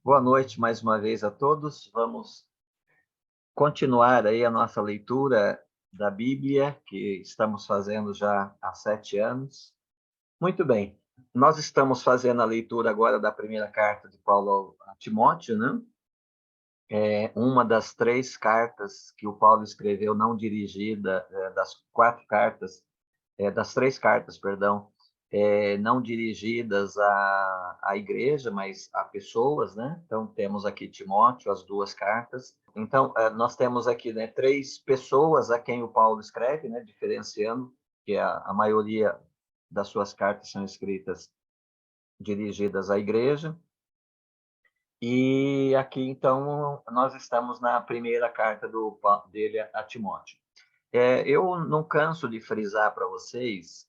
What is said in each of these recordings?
Boa noite mais uma vez a todos. Vamos continuar aí a nossa leitura da Bíblia, que estamos fazendo já há 7 anos. Muito bem, nós estamos fazendo a leitura agora da primeira carta de Paulo a Timóteo, né? É uma das 3 cartas que o Paulo escreveu, não dirigida, das 4 cartas, das 3 cartas, perdão, não dirigidas à igreja, mas a pessoas, né? Então, temos aqui Timóteo, as 2 cartas. Então, nós temos aqui, né, 3 pessoas a quem o Paulo escreve, né, diferenciando que a maioria das suas cartas são escritas dirigidas à igreja. E aqui, então, nós estamos na primeira carta dele a Timóteo. Eu não canso de frisar para vocês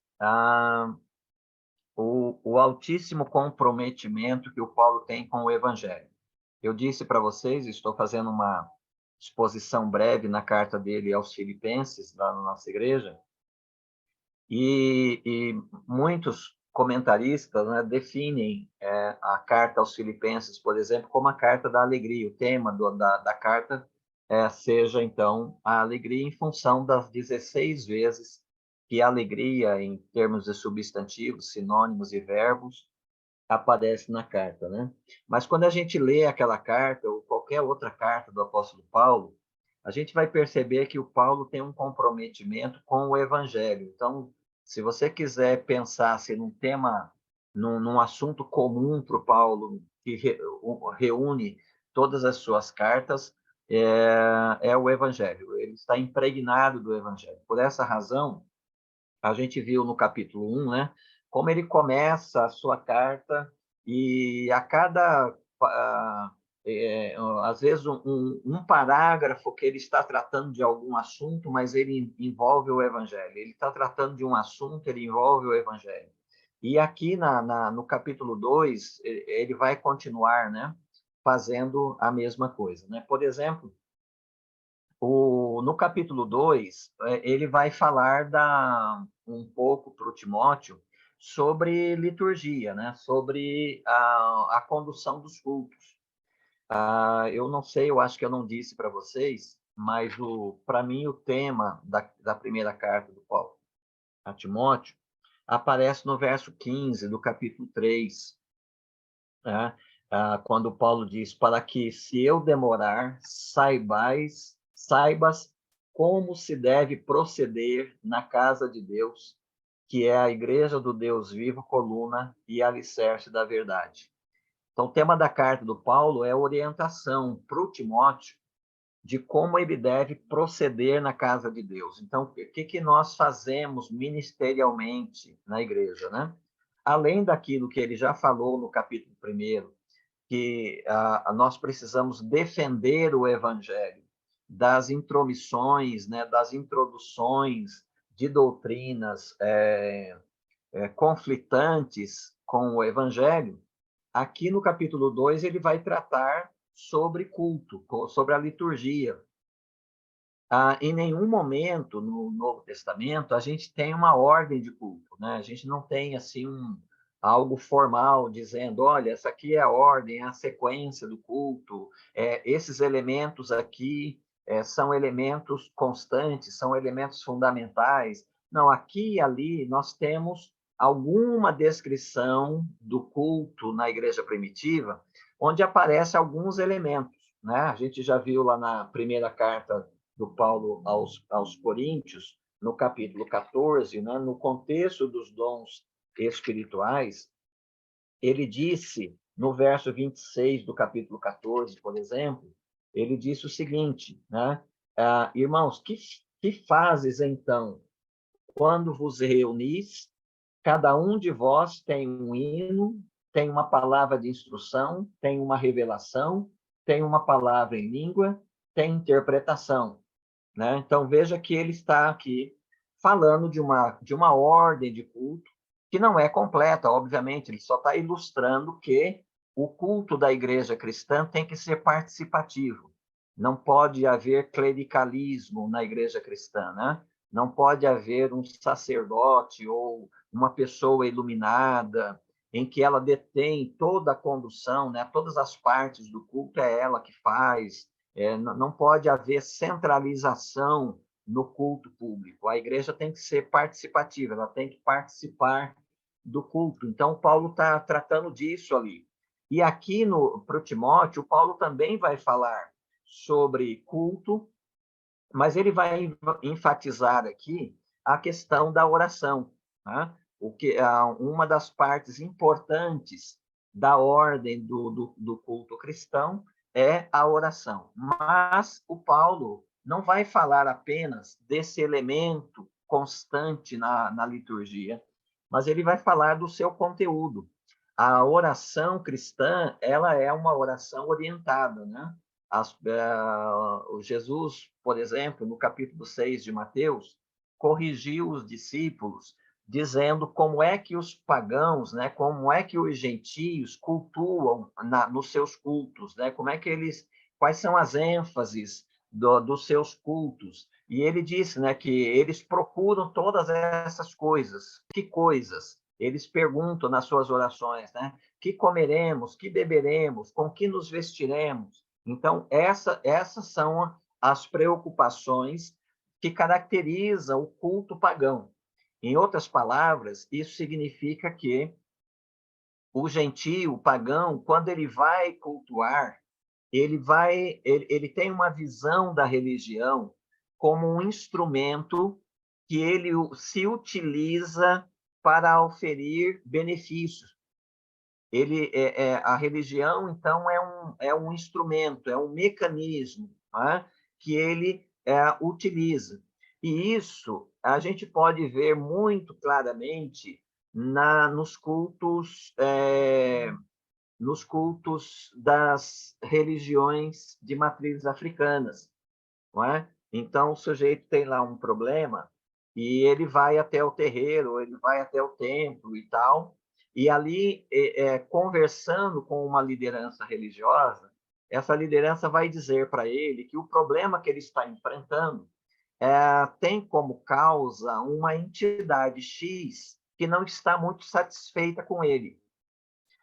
o altíssimo comprometimento que o Paulo tem com o Evangelho. Eu disse para vocês, estou fazendo uma exposição breve na carta dele aos Filipenses, lá na nossa igreja, e muitos comentaristas, né, definem a carta aos Filipenses, por exemplo, como a carta da alegria. O tema da carta seja, então, a alegria em função das 16 vezes que a alegria, em termos de substantivos, sinônimos e verbos, aparece na carta, né? Mas quando a gente lê aquela carta, ou qualquer outra carta do apóstolo Paulo, a gente vai perceber que o Paulo tem um comprometimento com o evangelho. Então, se você quiser pensar assim, num tema, num assunto comum para o Paulo, que reúne todas as suas cartas, é o evangelho. Ele está impregnado do evangelho. Por essa razão, a gente viu no capítulo 1, né, como ele começa a sua carta e a cada, às vezes, um parágrafo que ele está tratando de algum assunto, mas ele envolve o evangelho. Ele está tratando de um assunto, ele envolve o evangelho. E aqui no capítulo 2, ele vai continuar, né, fazendo a mesma coisa, né? Por exemplo, no capítulo 2, ele vai falar um pouco para o Timóteo sobre liturgia, né? Sobre a condução dos cultos. Eu não sei, eu acho que eu não disse para vocês, mas para mim o tema da primeira carta do Paulo a Timóteo aparece no verso 15 do capítulo 3, né? Quando Paulo diz, para que, se eu demorar, saibas como se deve proceder na casa de Deus, que é a igreja do Deus vivo, coluna e alicerce da verdade. Então, o tema da carta do Paulo é orientação para o Timóteo de como ele deve proceder na casa de Deus. Então, o que nós fazemos ministerialmente na igreja, né? Além daquilo que ele já falou no capítulo 1, que nós precisamos defender o evangelho das intromissões, né, das introduções de doutrinas conflitantes com o evangelho. Aqui no capítulo 2 ele vai tratar sobre culto, sobre a liturgia. Em nenhum momento no Novo Testamento a gente tem uma ordem de culto, né? A gente não tem assim algo formal dizendo, olha, essa aqui é a ordem, é a sequência do culto, esses elementos aqui são elementos constantes, são elementos fundamentais. Não, aqui e ali nós temos alguma descrição do culto na igreja primitiva, onde aparecem alguns elementos, né? A gente já viu lá na primeira carta do Paulo aos Coríntios, no capítulo 14, né, no contexto dos dons espirituais, ele disse, no verso 26 do capítulo 14, por exemplo, ele disse o seguinte, né? Irmãos, que fazes então quando vos reunis? Cada um de vós tem um hino, tem uma palavra de instrução, tem uma revelação, tem uma palavra em língua, tem interpretação, né? Então, veja que ele está aqui falando de uma ordem de culto que não é completa, obviamente, ele só está ilustrando que o culto da igreja cristã tem que ser participativo. Não pode haver clericalismo na igreja cristã, né? Não pode haver um sacerdote ou uma pessoa iluminada em que ela detém toda a condução, né? Todas as partes do culto é ela que faz. Não pode haver centralização no culto público. A igreja tem que ser participativa, ela tem que participar do culto. Então, Paulo está tratando disso ali. E aqui para o Timóteo, Paulo também vai falar sobre culto, mas ele vai enfatizar aqui a questão da oração, né? Uma das partes importantes da ordem do culto cristão é a oração. Mas o Paulo não vai falar apenas desse elemento constante na liturgia, mas ele vai falar do seu conteúdo. A oração cristã, ela é uma oração orientada, né? O Jesus, por exemplo, no capítulo 6 de Mateus, corrigiu os discípulos, dizendo como é que os pagãos, né, como é que os gentios cultuam nos seus cultos, né, como é que quais são as ênfases dos seus cultos. E ele disse, né, que eles procuram todas essas coisas. Que coisas? Eles perguntam nas suas orações, né? Que comeremos, que beberemos, com que nos vestiremos? Então, essas são as preocupações que caracterizam o culto pagão. Em outras palavras, isso significa que o gentio, o pagão, quando ele vai cultuar, ele tem uma visão da religião como um instrumento que ele se utiliza para oferir benefícios. A religião, então, é um instrumento, é um mecanismo, né, que ele utiliza. E isso a gente pode ver muito claramente nos cultos das religiões de matrizes africanas, não é? Então, o sujeito tem lá um problema e ele vai até o terreiro, ele vai até o templo e tal, e ali, conversando com uma liderança religiosa, essa liderança vai dizer para ele que o problema que ele está enfrentando tem como causa uma entidade X que não está muito satisfeita com ele.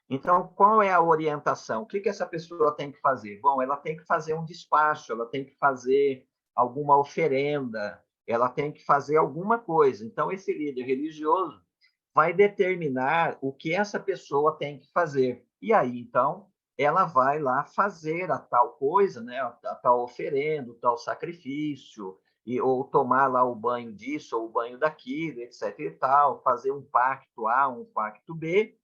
Então, qual é a orientação? O que essa pessoa tem que fazer? Bom, ela tem que fazer um despacho, ela tem que fazer alguma oferenda, ela tem que fazer alguma coisa. Então, esse líder religioso vai determinar o que essa pessoa tem que fazer. E aí, então, ela vai lá fazer a tal coisa, né? A tal oferenda, o tal sacrifício, ou tomar lá o banho disso ou o banho daquilo, etc. e tal, fazer um pacto A, um pacto B,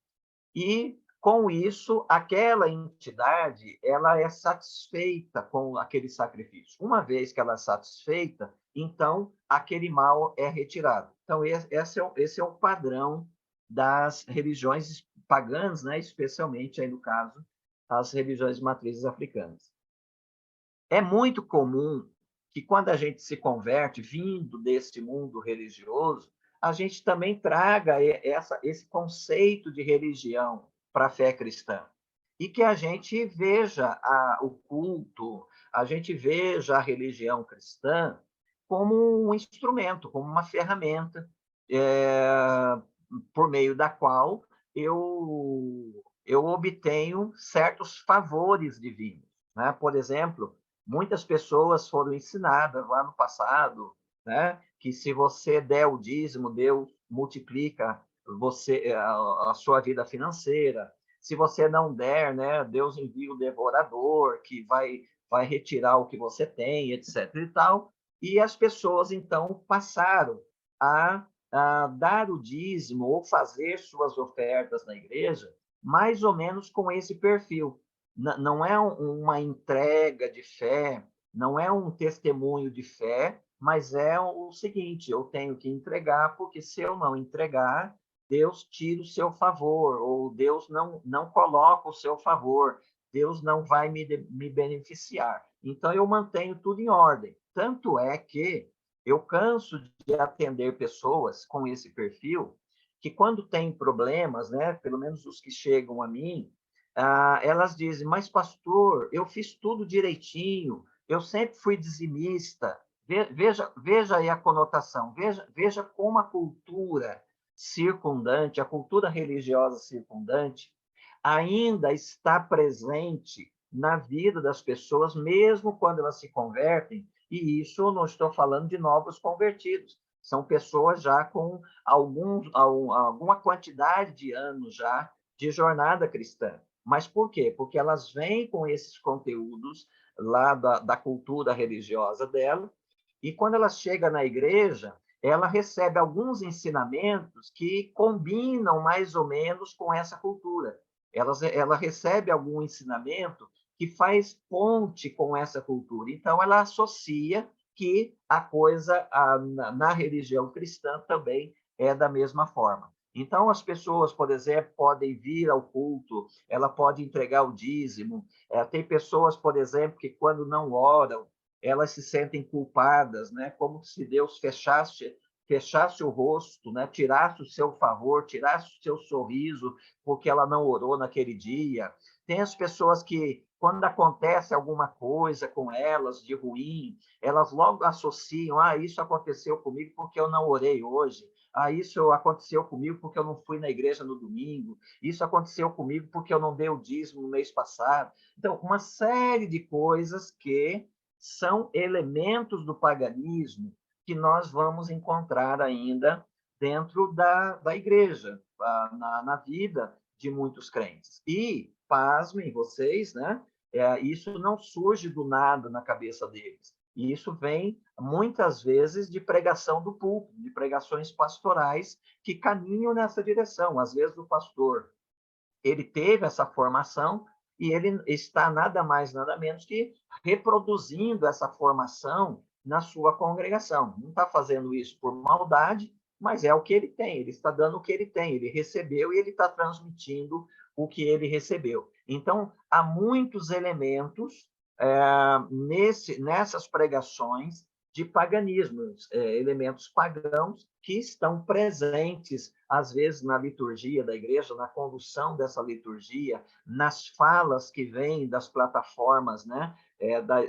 e com isso aquela entidade ela é satisfeita com aquele sacrifício. Uma vez que ela é satisfeita, então aquele mal é retirado. Então esse é o padrão das religiões pagãs, né? Especialmente aí no caso as religiões de matrizes africanas. É muito comum que quando a gente se converte vindo deste mundo religioso, a gente também traga esse conceito de religião para a fé cristã. E que a gente veja o culto, a gente veja a religião cristã como um instrumento, como uma ferramenta, por meio da qual eu obtenho certos favores divinos, né? Por exemplo, muitas pessoas foram ensinadas lá no passado, né, que se você der o dízimo, Deus multiplica a sua vida financeira. Se você não der, né, Deus envia o devorador que vai retirar o que você tem, etc. e tal. E as pessoas então passaram a dar o dízimo ou fazer suas ofertas na igreja mais ou menos com esse perfil. Não é uma entrega de fé, não é um testemunho de fé, mas é o seguinte: eu tenho que entregar, porque se eu não entregar, Deus tira o seu favor, ou Deus não coloca o seu favor, Deus não vai me beneficiar. Então, eu mantenho tudo em ordem. Tanto é que eu canso de atender pessoas com esse perfil, que quando tem problemas, né, pelo menos os que chegam a mim, elas dizem, mas pastor, eu fiz tudo direitinho, eu sempre fui dizimista. Veja aí a conotação, veja como a cultura circundante, a cultura religiosa circundante, ainda está presente na vida das pessoas, mesmo quando elas se convertem, e isso eu não estou falando de novos convertidos, são pessoas já com alguma quantidade de anos já de jornada cristã. Mas por quê? Porque elas vêm com esses conteúdos lá da cultura religiosa dela, e quando ela chega na igreja, ela recebe alguns ensinamentos que combinam mais ou menos com essa cultura. Ela recebe algum ensinamento que faz ponte com essa cultura. Então, ela associa que a coisa na religião cristã também é da mesma forma. Então, as pessoas, por exemplo, podem vir ao culto, ela pode entregar o dízimo. Tem pessoas, por exemplo, que quando não oram, elas se sentem culpadas, né? Como se Deus fechasse o rosto, né? Tirasse o seu favor, tirasse o seu sorriso, porque ela não orou naquele dia. Tem as pessoas que, quando acontece alguma coisa com elas de ruim, elas logo associam, isso aconteceu comigo porque eu não orei hoje. Isso aconteceu comigo porque eu não fui na igreja no domingo. Isso aconteceu comigo porque eu não dei o dízimo no mês passado. Então, uma série de coisas que são elementos do paganismo que nós vamos encontrar ainda dentro da igreja, na vida de muitos crentes. E, pasmem vocês, né? Isso não surge do nada na cabeça deles. E isso vem, muitas vezes, de pregação do púlpito, de pregações pastorais que caminham nessa direção. Às vezes, o pastor ele teve essa formação e ele está nada mais, nada menos que reproduzindo essa formação na sua congregação. Não está fazendo isso por maldade, mas é o que ele tem, ele está dando o que ele tem, ele recebeu e ele está transmitindo o que ele recebeu. Então, há muitos elementos nessas pregações de paganismo, elementos pagãos que estão presentes, às vezes, na liturgia da igreja, na condução dessa liturgia, nas falas que vêm das plataformas, né,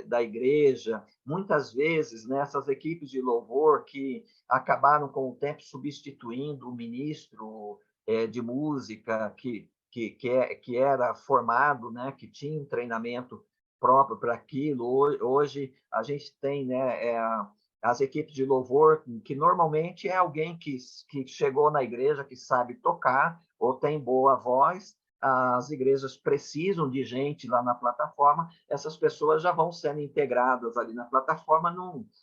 da igreja, muitas vezes nessas equipes de louvor que acabaram com o tempo substituindo o ministro de música que era formado, né, que tinha um treinamento próprio para aquilo. Hoje a gente tem, né, as equipes de louvor, que normalmente é alguém que chegou na igreja, que sabe tocar ou tem boa voz. As igrejas precisam de gente lá na plataforma, essas pessoas já vão sendo integradas ali na plataforma,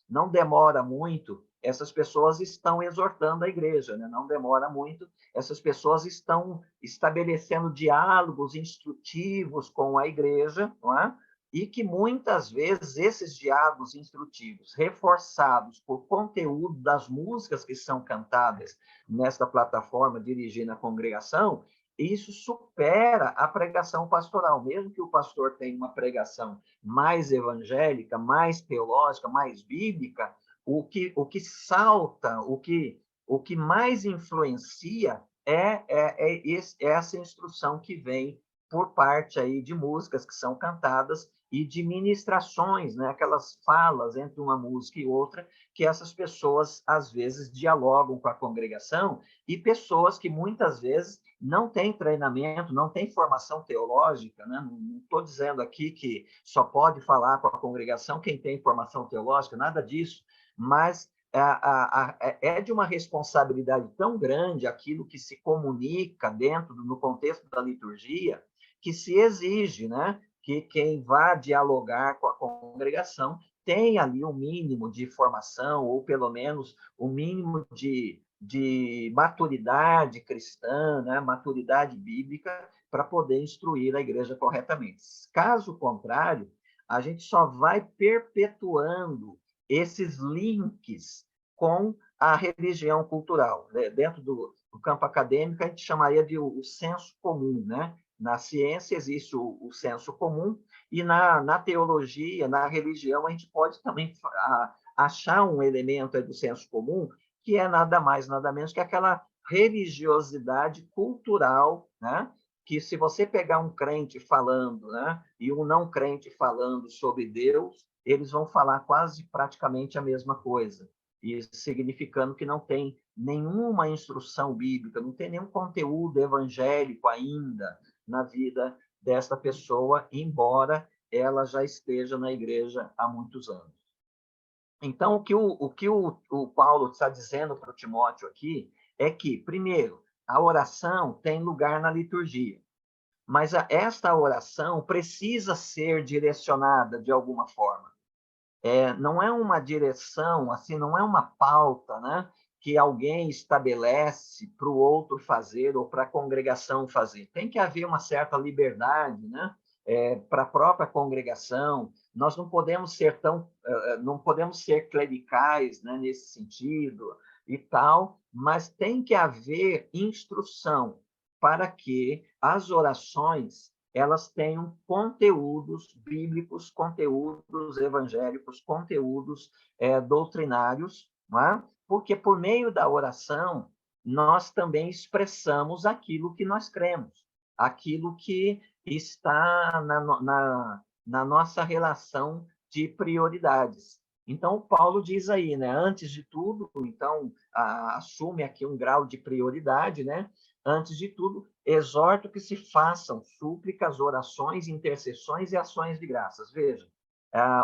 não demora muito, essas pessoas estão exortando a igreja, né? Não demora muito, essas pessoas estão estabelecendo diálogos instrutivos com a igreja, não é? E que muitas vezes esses diálogos instrutivos, reforçados por conteúdo das músicas que são cantadas nesta plataforma dirigida à congregação, isso supera a pregação pastoral. Mesmo que o pastor tenha uma pregação mais evangélica, mais teológica, mais bíblica, o que salta, o que mais influencia essa instrução que vem por parte aí de músicas que são cantadas e de ministrações, né? Aquelas falas entre uma música e outra, que essas pessoas, às vezes, dialogam com a congregação, e pessoas que, muitas vezes, não têm treinamento, não têm formação teológica, né? Não estou dizendo aqui que só pode falar com a congregação quem tem formação teológica, nada disso, mas é de uma responsabilidade tão grande aquilo que se comunica no contexto da liturgia, que se exige, né, que quem vá dialogar com a congregação tenha ali um mínimo de formação, ou pelo menos um mínimo de maturidade cristã, né, maturidade bíblica, para poder instruir a igreja corretamente. Caso contrário, a gente só vai perpetuando esses links com a religião cultural. Dentro do campo acadêmico, a gente chamaria de o senso comum, né? Na ciência existe o senso comum, e na teologia, na religião, a gente pode também achar um elemento do senso comum, que é nada mais, nada menos que aquela religiosidade cultural, né? Que se você pegar um crente falando, né, e um não crente falando sobre Deus, eles vão falar quase praticamente a mesma coisa. e significando que não tem nenhuma instrução bíblica, não tem nenhum conteúdo evangélico ainda na vida desta pessoa, embora ela já esteja na igreja há muitos anos. Então, o Paulo está dizendo para o Timóteo aqui é que, primeiro, a oração tem lugar na liturgia, mas esta oração precisa ser direcionada de alguma forma. Não é uma direção, assim, não é uma pauta, né, que alguém estabelece para o outro fazer ou para a congregação fazer. Tem que haver uma certa liberdade, né, para a própria congregação. Nós não podemos ser clericais, né, nesse sentido e tal, mas tem que haver instrução para que as orações elas tenham conteúdos bíblicos, conteúdos evangélicos, conteúdos doutrinários, não é? Porque por meio da oração nós também expressamos aquilo que nós cremos, aquilo que está na nossa relação de prioridades. Então, Paulo diz aí, né, antes de tudo, então, assume aqui um grau de prioridade, né? Antes de tudo, exorto que se façam súplicas, orações, intercessões e ações de graças. Veja,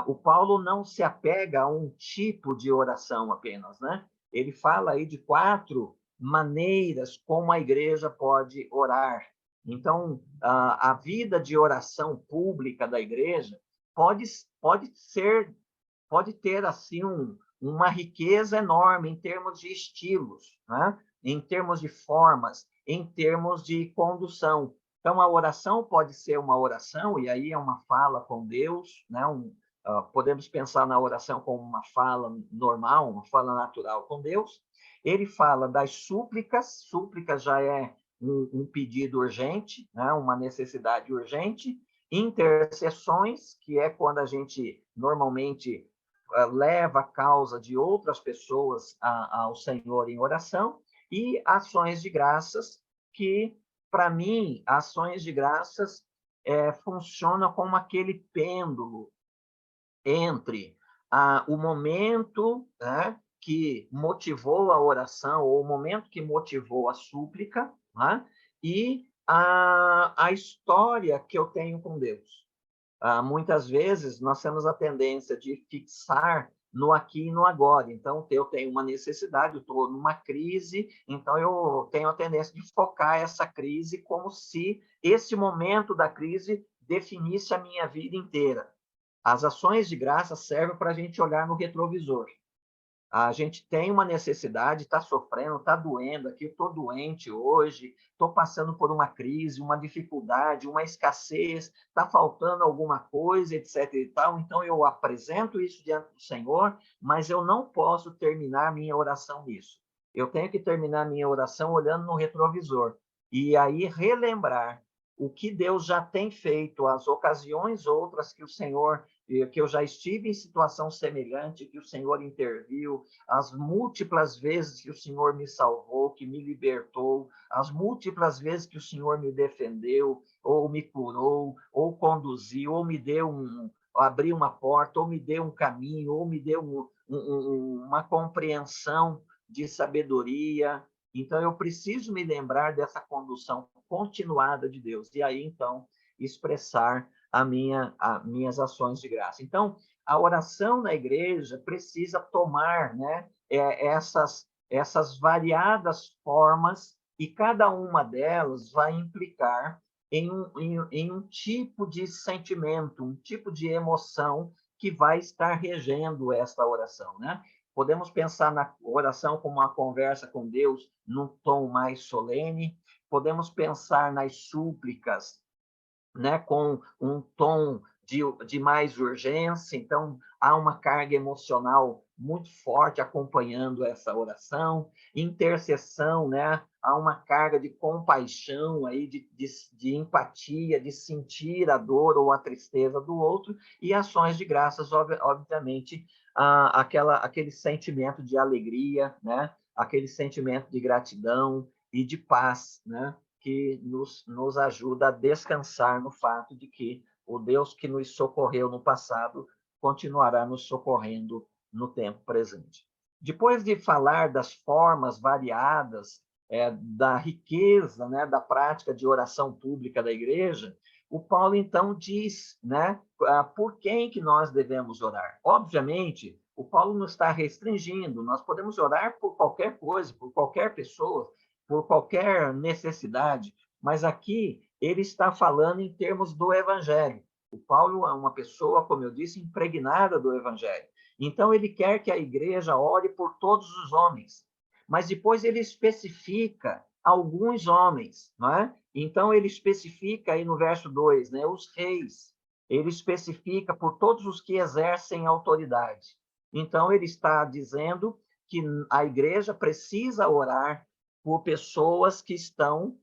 o Paulo não se apega a um tipo de oração apenas, né? Ele fala aí de 4 maneiras como a igreja pode orar. Então, a vida de oração pública da igreja pode ter assim uma riqueza enorme em termos de estilos, né? Em termos de formas, em termos de condução. Então, a oração pode ser uma oração, e aí é uma fala com Deus, né? Podemos pensar na oração como uma fala normal, uma fala natural com Deus. Ele fala das súplicas, súplica já é um pedido urgente, né? Uma necessidade urgente. Intercessões, que é quando a gente normalmente leva a causa de outras pessoas ao Senhor em oração, e ações de graças, que, para mim, ações de graças funcionam como aquele pêndulo entre o momento, né, que motivou a oração, ou o momento que motivou a súplica, né, e a história que eu tenho com Deus. Muitas vezes nós temos a tendência de fixar no aqui e no agora. Então, eu tenho uma necessidade, eu estou numa crise, então eu tenho a tendência de focar essa crise como se esse momento da crise definisse a minha vida inteira. As ações de graça servem para a gente olhar no retrovisor. A gente tem uma necessidade, está sofrendo, está doendo aqui, estou doente hoje, estou passando por uma crise, uma dificuldade, uma escassez, está faltando alguma coisa, etc. e tal. Então, eu apresento isso diante do Senhor, mas eu não posso terminar minha oração nisso. Eu tenho que terminar minha oração olhando no retrovisor. E aí relembrar o que Deus já tem feito, as ocasiões outras que o Senhor, que eu já estive em situação semelhante, que o Senhor interviu, as múltiplas vezes que o Senhor me salvou, que me libertou, as múltiplas vezes que o Senhor me defendeu, ou me curou, ou conduziu, ou me deu abriu uma porta, ou me deu um caminho, ou me deu uma compreensão de sabedoria. Então, eu preciso me lembrar dessa condução continuada de Deus. E aí, então, expressar as minhas ações de graça. Então, a oração na igreja precisa tomar, né, essas variadas formas, e cada uma delas vai implicar em um tipo de sentimento, um tipo de emoção que vai estar regendo esta oração, né? Podemos pensar na oração como uma conversa com Deus num tom mais solene, podemos pensar nas súplicas, né, com um tom de mais urgência, então há uma carga emocional muito forte acompanhando essa oração. Intercessão, né, há uma carga de compaixão, aí, de empatia, de sentir a dor ou a tristeza do outro, e ações de graças, obviamente, aquele sentimento de alegria, né, aquele sentimento de gratidão e de paz, né, que nos ajuda a descansar no fato de que o Deus que nos socorreu no passado continuará nos socorrendo no tempo presente. Depois de falar das formas variadas, da riqueza, né, da prática de oração pública da igreja, o Paulo, então, diz, né, por quem que nós devemos orar. Obviamente, o Paulo não está restringindo, nós podemos orar por qualquer coisa, por qualquer pessoa, por qualquer necessidade, mas aqui ele está falando em termos do Evangelho. O Paulo é uma pessoa, como eu disse, impregnada do Evangelho. Então, ele quer que a igreja ore por todos os homens, mas depois ele especifica alguns homens, não é? Então, ele especifica aí no verso 2, né, os reis. Ele especifica por todos os que exercem autoridade. Então, ele está dizendo que a igreja precisa orar por pessoas que estão,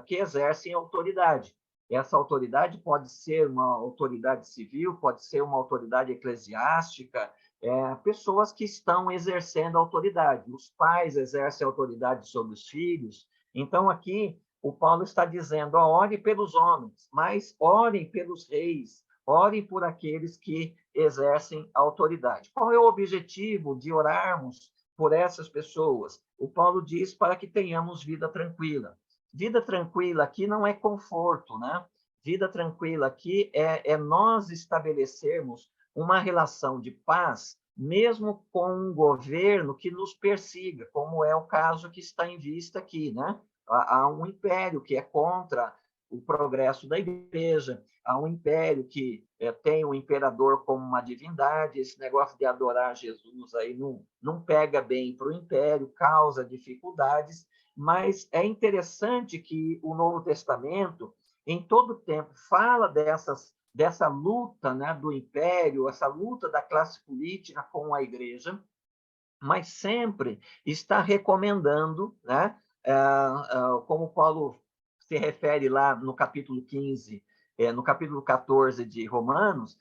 que exercem autoridade. Essa autoridade pode ser uma autoridade civil, pode ser uma autoridade eclesiástica, pessoas que estão exercendo autoridade. Os pais exercem autoridade sobre os filhos. Então, aqui, o Paulo está dizendo, ore pelos homens, mas orem pelos reis, orem por aqueles que exercem autoridade. Qual é o objetivo de orarmos por essas pessoas? O Paulo diz para que tenhamos vida tranquila. Vida tranquila aqui não é conforto, né? Vida tranquila aqui é nós estabelecermos uma relação de paz, mesmo com um governo que nos persiga, como é o caso que está em vista aqui, né? Há um império que é contra o progresso da igreja, há um império que tem o imperador como uma divindade, esse negócio de adorar Jesus aí não pega bem para o império, causa dificuldades, mas é interessante que o Novo Testamento, em todo tempo, fala dessa luta, né, do império, essa luta da classe política com a igreja, mas sempre está recomendando, né, como Paulo se refere lá no capítulo 15, no capítulo 14 de Romanos,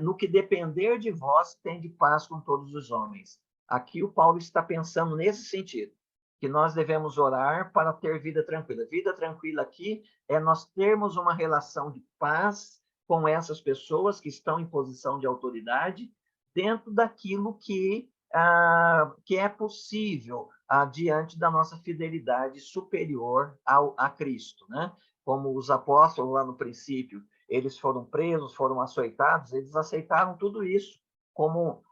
no que depender de vós, tende paz com todos os homens. Aqui o Paulo está pensando nesse sentido, que nós devemos orar para ter vida tranquila. Vida tranquila aqui é nós termos uma relação de paz com essas pessoas que estão em posição de autoridade, dentro daquilo que é possível diante da nossa fidelidade superior a Cristo, né? Como os apóstolos lá no princípio, eles foram presos, foram açoitados, eles aceitaram tudo isso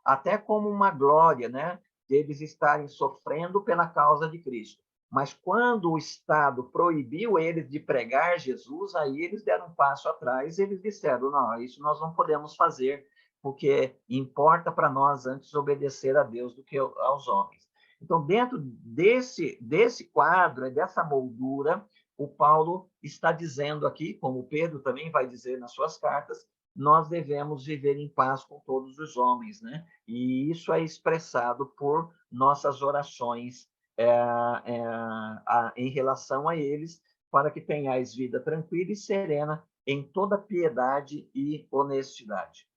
até como uma glória, né? De eles estarem sofrendo pela causa de Cristo. Mas quando o Estado proibiu eles de pregar Jesus, aí eles deram um passo atrás, eles disseram, não, isso nós não podemos fazer, porque importa para nós antes obedecer a Deus do que aos homens. Então, dentro desse quadro, dessa moldura, o Paulo está dizendo aqui, como o Pedro também vai dizer nas suas cartas, nós devemos viver em paz com todos os homens, né? E isso é expressado por nossas orações em relação a eles, para que tenhais vida tranquila e serena em toda piedade e honestidade.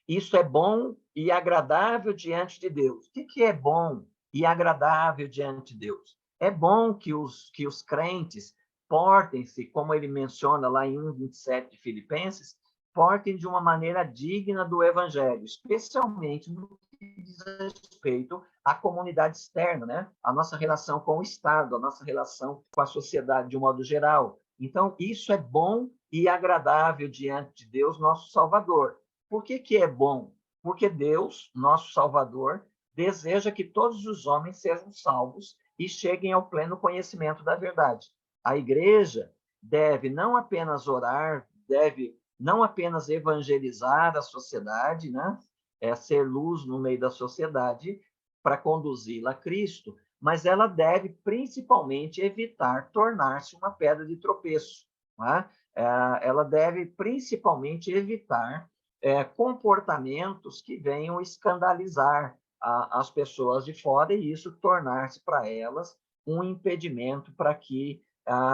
Isso é bom e agradável diante de Deus. O que é bom e agradável diante de Deus? É bom que os crentes portem-se, como ele menciona lá em 1:27 de Filipenses, portem de uma maneira digna do Evangelho, especialmente no que diz respeito à comunidade externa, né? A nossa relação com o Estado, a nossa relação com a sociedade de um modo geral. Então, isso é bom e agradável diante de Deus, nosso Salvador. Por que é bom? Porque Deus, nosso Salvador, deseja que todos os homens sejam salvos e cheguem ao pleno conhecimento da verdade. A igreja deve não apenas orar, deve não apenas evangelizar a sociedade, né? Ser luz no meio da sociedade para conduzi-la a Cristo, mas ela deve principalmente evitar tornar-se uma pedra de tropeço. Né? Ela deve principalmente evitar comportamentos que venham escandalizar as pessoas de fora e isso tornar-se para elas um impedimento para que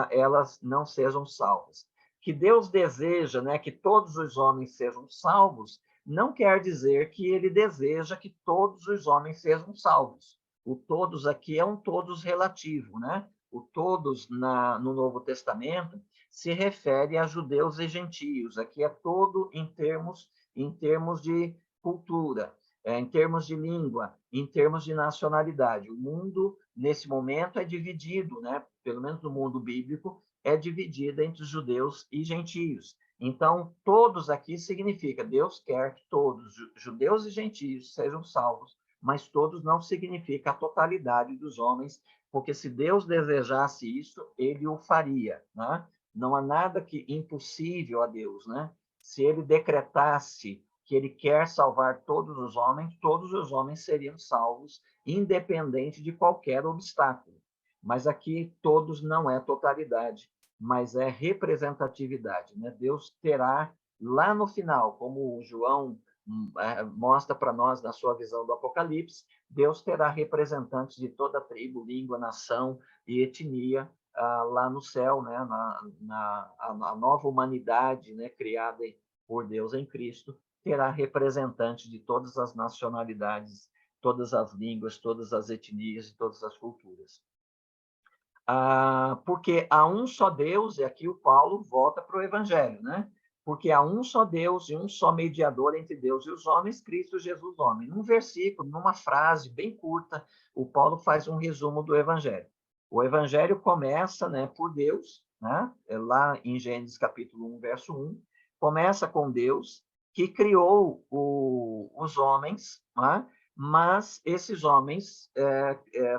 elas não sejam salvas. Que Deus deseja, né, que todos os homens sejam salvos, não quer dizer que ele deseja que todos os homens sejam salvos. O todos aqui é um todos relativo, né? O todos no Novo Testamento se refere a judeus e gentios. Aqui é todo em termos de cultura. em termos de língua, em termos de nacionalidade. O mundo, nesse momento, é dividido, né? Pelo menos no mundo bíblico, é dividido entre judeus e gentios. Então, todos aqui significa, Deus quer que todos, judeus e gentios, sejam salvos, mas todos não significa a totalidade dos homens, porque se Deus desejasse isso, ele o faria, né? Não há nada que impossível a Deus, né? Se ele decretasse que ele quer salvar todos os homens seriam salvos, independente de qualquer obstáculo. Mas aqui todos não é totalidade, mas é representatividade, né? Deus terá lá no final, como o João mostra para nós na sua visão do Apocalipse, Deus terá representantes de toda tribo, língua, nação e etnia lá no céu, né? A nova humanidade, né? Criada por Deus em Cristo, terá representantes de todas as nacionalidades, todas as línguas, todas as etnias e todas as culturas. Porque há um só Deus, e aqui o Paulo volta para o Evangelho, né? Porque há um só Deus e um só mediador entre Deus e os homens, Cristo Jesus, homem. Num versículo, numa frase bem curta, o Paulo faz um resumo do Evangelho. O Evangelho começa, né, por Deus, né? Lá em Gênesis capítulo 1, verso 1, começa com Deus, que criou os homens, né? Mas esses homens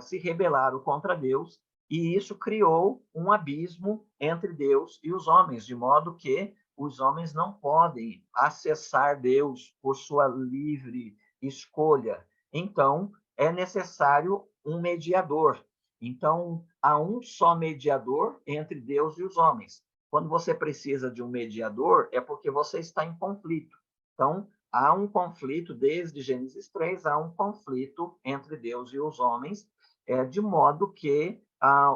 se rebelaram contra Deus, e isso criou um abismo entre Deus e os homens, de modo que os homens não podem acessar Deus por sua livre escolha. Então, é necessário um mediador. Então, há um só mediador entre Deus e os homens. Quando você precisa de um mediador, é porque você está em conflito. Então, há um conflito, desde Gênesis 3, há um conflito entre Deus e os homens, de modo que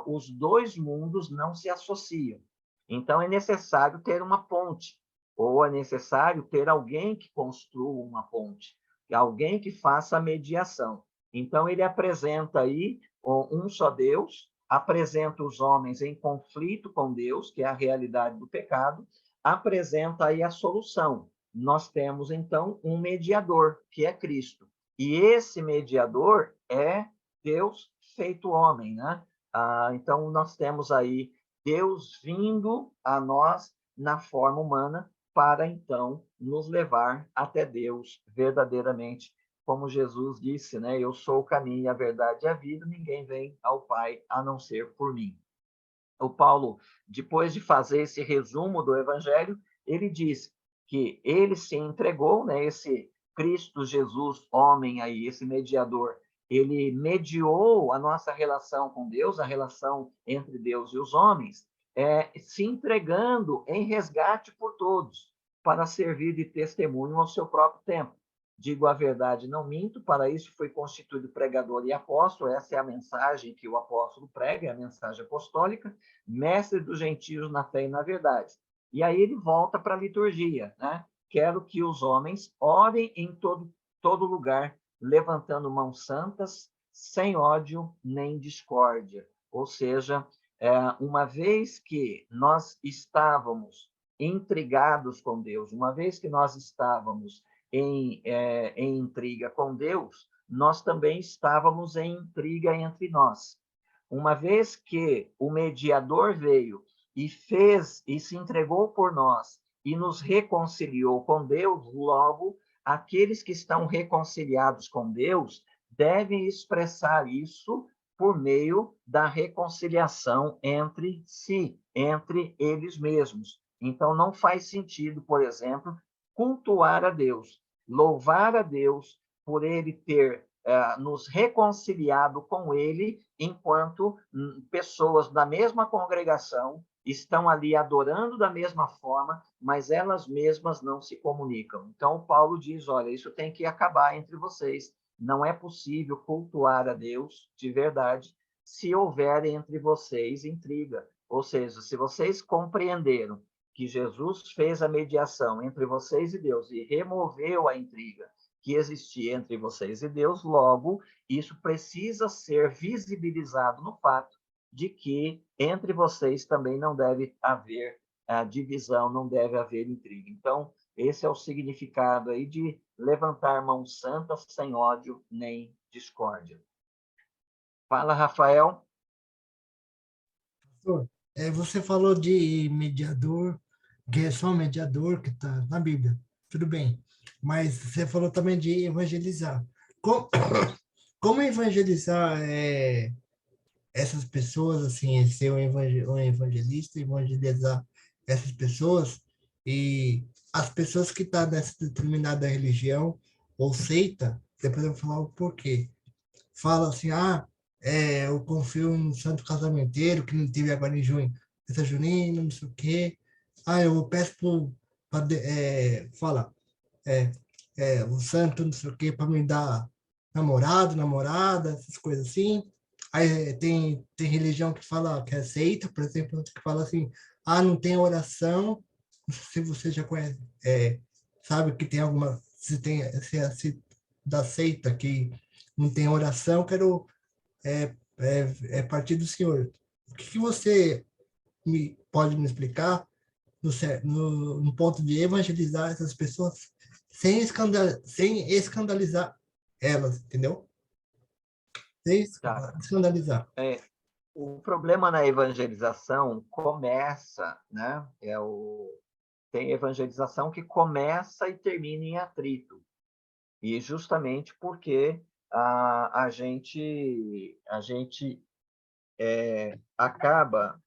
os dois mundos não se associam. Então, é necessário ter uma ponte, ou é necessário ter alguém que construa uma ponte, alguém que faça a mediação. Então, ele apresenta aí um só Deus, apresenta os homens em conflito com Deus, que é a realidade do pecado, apresenta aí a solução. Nós temos, então, um mediador, que é Cristo. E esse mediador é Deus feito homem, né? Então, nós temos aí Deus vindo a nós na forma humana para, então, nos levar até Deus verdadeiramente. Como Jesus disse, né? Eu sou o caminho, a verdade e a vida, ninguém vem ao Pai a não ser por mim. O Paulo, depois de fazer esse resumo do Evangelho, ele diz que ele se entregou, né? Esse Cristo Jesus, homem aí, esse mediador, ele mediou a nossa relação com Deus, a relação entre Deus e os homens, se entregando em resgate por todos, para servir de testemunho ao seu próprio tempo. Digo a verdade, não minto, para isso foi constituído pregador e apóstolo, essa é a mensagem que o apóstolo prega, é a mensagem apostólica, mestre dos gentios na fé e na verdade. E aí ele volta para a liturgia, né? Quero que os homens orem em todo lugar, levantando mãos santas, sem ódio nem discórdia. Ou seja, uma vez que nós estávamos intrigados com Deus, uma vez que nós estávamos em intriga com Deus, nós também estávamos em intriga entre nós. Uma vez que o mediador veio e fez e se entregou por nós e nos reconciliou com Deus, logo, aqueles que estão reconciliados com Deus devem expressar isso por meio da reconciliação entre si, entre eles mesmos. Então, não faz sentido, por exemplo, cultuar a Deus, louvar a Deus por ele ter nos reconciliado com ele, enquanto pessoas da mesma congregação estão ali adorando da mesma forma, mas elas mesmas não se comunicam. Então, Paulo diz, olha, isso tem que acabar entre vocês. Não é possível cultuar a Deus de verdade se houver entre vocês intriga. Ou seja, se vocês compreenderam que Jesus fez a mediação entre vocês e Deus e removeu a intriga que existia entre vocês e Deus, logo, isso precisa ser visibilizado no fato de que entre vocês também não deve haver divisão, não deve haver intriga. Então, Esse é o significado aí de levantar mão santa sem ódio nem discórdia. Fala, Rafael. Pastor, você falou de mediador, que é só mediador que está na Bíblia, tudo bem. Mas você falou também de evangelizar. Como, como evangelizar essas pessoas, assim, ser um evangelista, evangelizar essas pessoas e as pessoas que estão nessa determinada religião ou seita, depois eu vou falar o porquê. Fala assim, eu confio no Santo Casamenteiro, que não teve agora em junho, festa junina, não sei o quê. Eu peço fala, é, o santo, não sei o quê, para me dar namorado, namorada, essas coisas assim. Aí tem religião que fala, que é seita, por exemplo, que fala assim, não tem oração, não sei se você já conhece, sabe que tem alguma, se da seita que não tem oração, quero partir do senhor. O que você pode me explicar no ponto de evangelizar essas pessoas sem escandalizar elas, entendeu? Sem Tá. escandalizar. O problema na evangelização começa, né? Tem evangelização que começa e termina em atrito. E justamente porque a gente acaba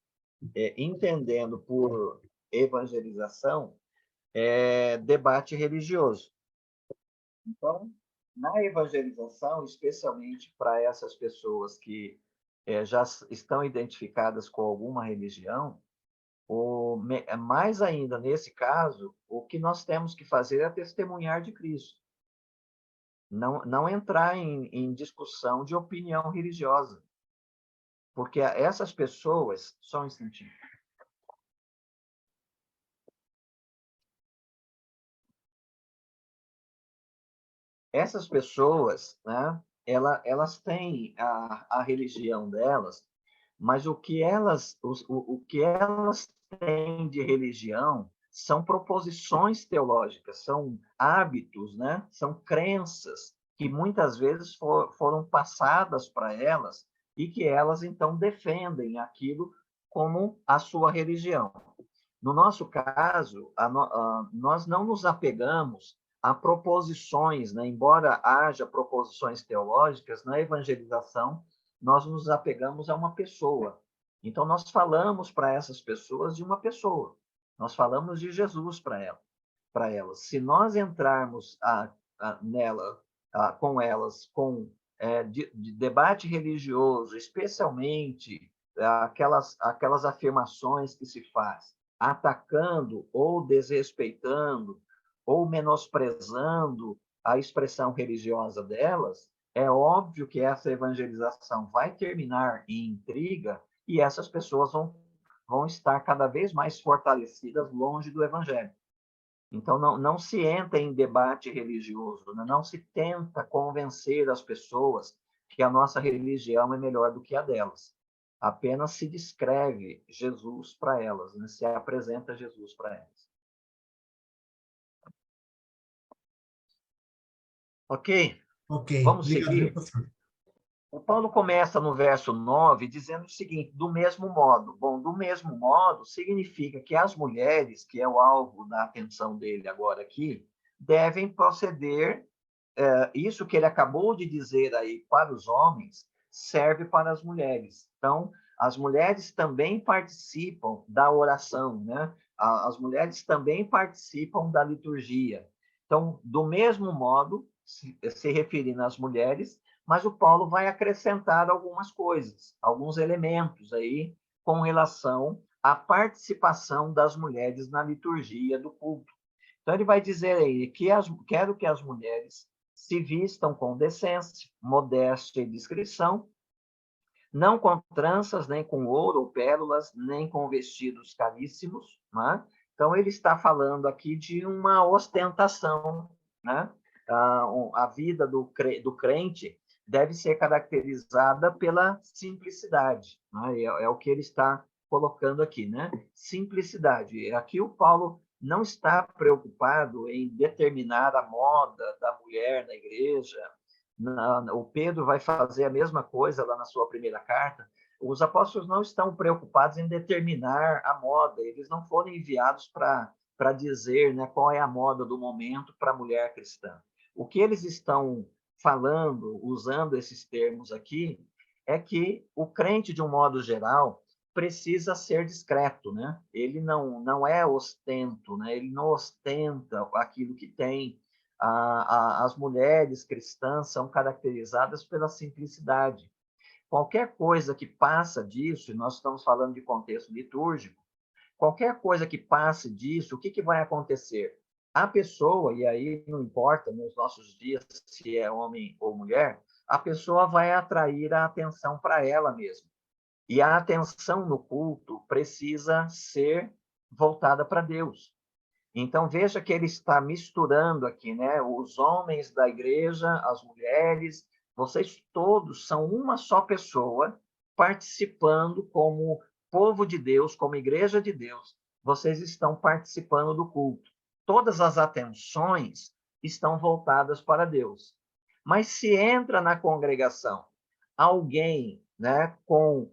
entendendo por evangelização debate religioso. Então, na evangelização, especialmente para essas pessoas que já estão identificadas com alguma religião, mais ainda nesse caso, o que nós temos que fazer é testemunhar de Cristo. Não entrar em discussão de opinião religiosa, porque essas pessoas, só um instantinho, essas pessoas, né, elas têm a religião delas, mas o que elas têm de religião são proposições teológicas, são hábitos, né, são crenças que muitas vezes foram passadas para elas e que elas então defendem aquilo como a sua religião. No nosso caso, nós não nos apegamos a proposições, né? Embora haja proposições teológicas, na evangelização, nós nos apegamos a uma pessoa. Então, nós falamos para essas pessoas de uma pessoa. Nós falamos de Jesus para elas. Se nós entrarmos com elas com de debate religioso, especialmente aquelas afirmações que se faz atacando ou desrespeitando ou menosprezando a expressão religiosa delas, é óbvio que essa evangelização vai terminar em intriga e essas pessoas vão estar cada vez mais fortalecidas longe do evangelho. Então, não se entra em debate religioso, né? Não se tenta convencer as pessoas que a nossa religião é melhor do que a delas. Apenas se descreve Jesus para elas, né? Se apresenta Jesus para elas. Ok? Ok, Vamos obrigado, viu, seguir? pastor? O Paulo começa no verso 9 dizendo o seguinte: do mesmo modo. Bom, do mesmo modo significa que as mulheres, que é o alvo da atenção dele agora aqui, devem proceder. Isso que ele acabou de dizer aí para os homens serve para as mulheres. Então, as mulheres também participam da oração, né? As mulheres também participam da liturgia. Então, do mesmo modo, se referindo às mulheres, mas o Paulo vai acrescentar algumas coisas, alguns elementos aí com relação à participação das mulheres na liturgia do culto. Então, ele vai dizer aí que quero que as mulheres se vistam com decência, modéstia e discrição, não com tranças, nem com ouro ou pérolas, nem com vestidos caríssimos. Né? Então, ele está falando aqui de uma ostentação. Né? A vida do crente deve ser caracterizada pela simplicidade. Né? É o que ele está colocando aqui. Né? Simplicidade. Aqui o Paulo não está preocupado em determinar a moda da mulher na igreja. O Pedro vai fazer a mesma coisa lá na sua primeira carta. Os apóstolos não estão preocupados em determinar a moda, eles não foram enviados para dizer, né, qual é a moda do momento para a mulher cristã. O que eles estão falando, usando esses termos aqui, é que o crente, de um modo geral, precisa ser discreto, né? Ele não é ostento, né? Ele não ostenta aquilo que tem. As mulheres cristãs são caracterizadas pela simplicidade. Qualquer coisa que passa disso, e nós estamos falando de contexto litúrgico, qualquer coisa que passe disso, o que vai acontecer? A pessoa, e aí não importa nos nossos dias se é homem ou mulher, a pessoa vai atrair a atenção para ela mesma. E a atenção no culto precisa ser voltada para Deus. Então, veja que ele está misturando aqui, né? Os homens da igreja, as mulheres, vocês todos são uma só pessoa participando como povo de Deus, como igreja de Deus. Vocês estão participando do culto. Todas as atenções estão voltadas para Deus. Mas se entra na congregação alguém, né, com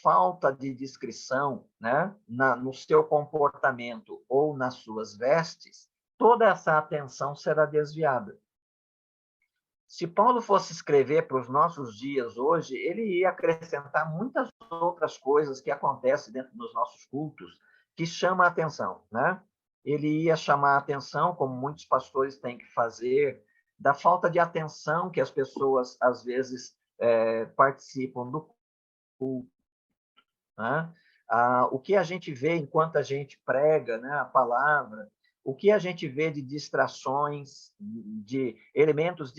falta de discrição, né, no seu comportamento ou nas suas vestes, toda essa atenção será desviada. Se Paulo fosse escrever para os nossos dias hoje, ele ia acrescentar muitas outras coisas que acontecem dentro dos nossos cultos que chamam a atenção, né? Ele ia chamar a atenção, como muitos pastores têm que fazer, da falta de atenção que as pessoas, às vezes, participam do culto, né? O que a gente vê enquanto a gente prega, né, a palavra, o que a gente vê de distrações, de elementos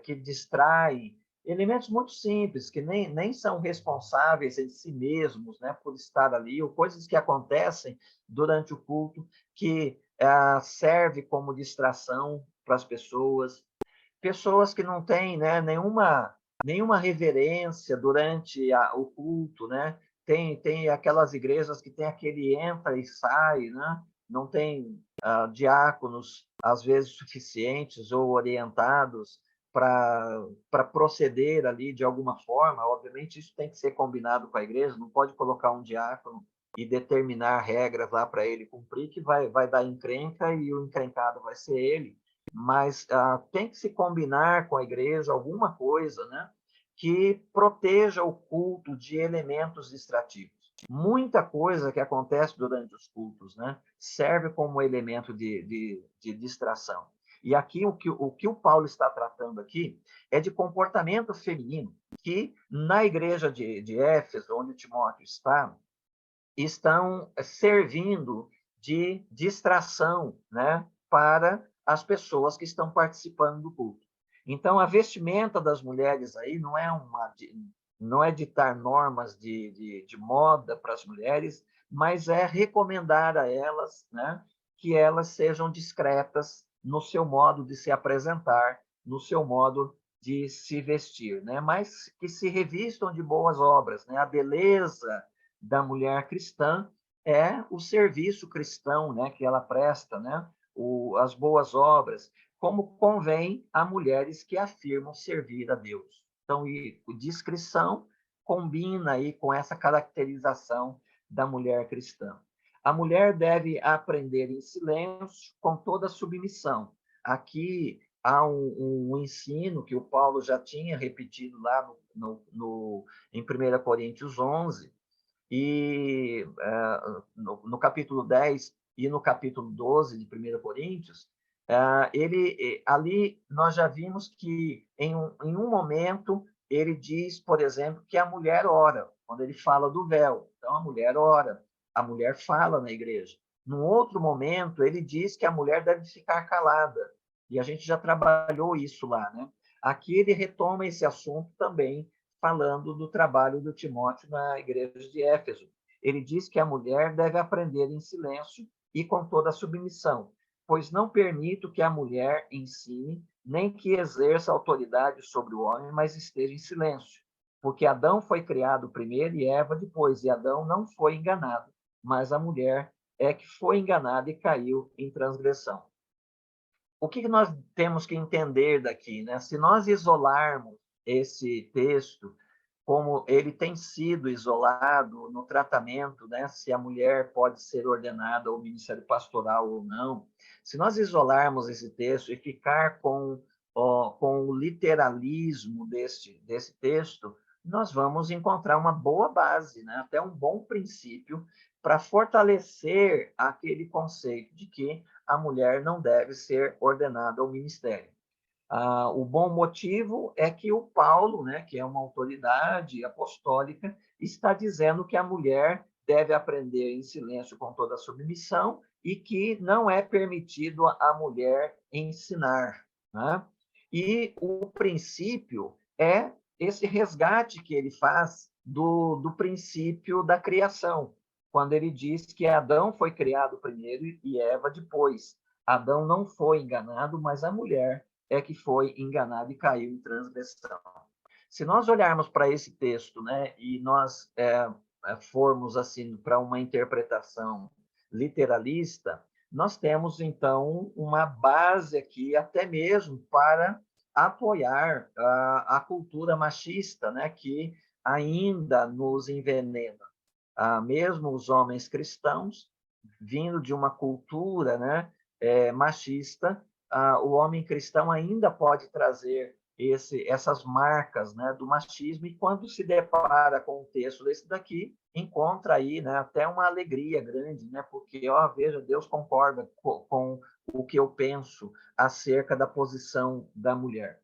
que distraem, elementos muito simples, que nem são responsáveis em si mesmos, né, por estar ali, ou coisas que acontecem durante o culto que serve como distração para as pessoas. Pessoas que não têm, né, nenhuma reverência durante o culto, né? Tem aquelas igrejas que tem aquele entra e sai, né? Não tem diáconos, às vezes, suficientes ou orientados para proceder ali de alguma forma. Obviamente, isso tem que ser combinado com a igreja, não pode colocar um diácono e determinar regras lá para ele cumprir, que vai dar encrenca e o encrencado vai ser ele. Mas tem que se combinar com a igreja alguma coisa, né, que proteja o culto de elementos distrativos. Muita coisa que acontece durante os cultos, né, serve como elemento de distração. E aqui o que o Paulo está tratando aqui é de comportamento feminino, que na igreja de Éfeso, onde Timóteo está, estão servindo de distração, né, para as pessoas que estão participando do culto. Então, a vestimenta das mulheres aí não é ditar normas de moda para as mulheres, mas é recomendar a elas, né, que elas sejam discretas no seu modo de se apresentar, no seu modo de se vestir, né, mas que se revistam de boas obras, né, a beleza da mulher cristã é o serviço cristão, né, que ela presta, né, as boas obras, como convém a mulheres que afirmam servir a Deus. Então, discrição combina aí com essa caracterização da mulher cristã. A mulher deve aprender em silêncio, com toda submissão. Aqui há um ensino que o Paulo já tinha repetido lá em 1 Coríntios 11, e no capítulo 10 e no capítulo 12 de 1 Coríntios, ali nós já vimos que em um momento ele diz, por exemplo, que a mulher ora, quando ele fala do véu. Então, a mulher ora, a mulher fala na igreja. Num outro momento, ele diz que a mulher deve ficar calada, e a gente já trabalhou isso lá, né? Aqui ele retoma esse assunto também, falando do trabalho do Timóteo na igreja de Éfeso. Ele diz que a mulher deve aprender em silêncio e com toda a submissão, pois não permito que a mulher ensine, nem que exerça autoridade sobre o homem, mas esteja em silêncio. Porque Adão foi criado primeiro e Eva depois, e Adão não foi enganado, mas a mulher é que foi enganada e caiu em transgressão. O que nós temos que entender daqui, né? Se nós isolarmos esse texto, como ele tem sido isolado no tratamento, né? Se a mulher pode ser ordenada ao ministério pastoral ou não, se nós isolarmos esse texto e ficar com o literalismo desse texto, nós vamos encontrar uma boa base, né? Até um bom princípio para fortalecer aquele conceito de que a mulher não deve ser ordenada ao ministério. O bom motivo é que o Paulo, né, que é uma autoridade apostólica, está dizendo que a mulher deve aprender em silêncio com toda a submissão e que não é permitido à mulher ensinar. Né? E o princípio é esse resgate que ele faz do princípio da criação, quando ele diz que Adão foi criado primeiro e Eva depois. Adão não foi enganado, mas a mulher é que foi enganada e caiu em transgressão. Se nós olharmos para esse texto, né, e nós formos assim para uma interpretação literalista, nós temos então uma base aqui até mesmo para apoiar a cultura machista, né, que ainda nos envenena. Mesmo os homens cristãos, vindo de uma cultura, né, machista, o homem cristão ainda pode trazer essas marcas, né, do machismo, e quando se depara com um texto desse daqui, encontra aí, né, até uma alegria grande, né, porque, veja, Deus concorda com o que eu penso acerca da posição da mulher.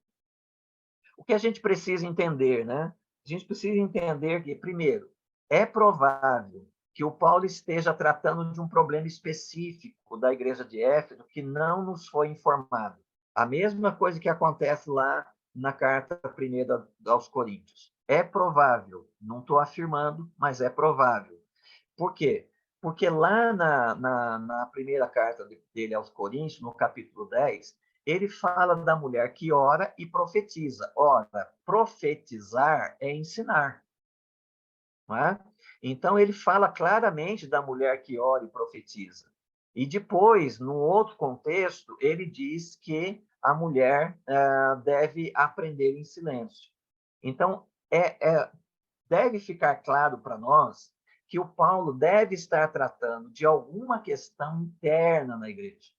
O que a gente precisa entender, né? A gente precisa entender que, primeiro, é provável que o Paulo esteja tratando de um problema específico da igreja de Éfeso que não nos foi informado. A mesma coisa que acontece lá na carta primeira aos Coríntios. É provável, não estou afirmando, mas é provável. Por quê? Porque lá na primeira carta dele aos Coríntios, no capítulo 10, ele fala da mulher que ora e profetiza. Ora, profetizar é ensinar. Não é? Então, ele fala claramente da mulher que ora e profetiza. E depois, num outro contexto, ele diz que a mulher deve aprender em silêncio. Então, deve ficar claro para nós que o Paulo deve estar tratando de alguma questão interna na igreja,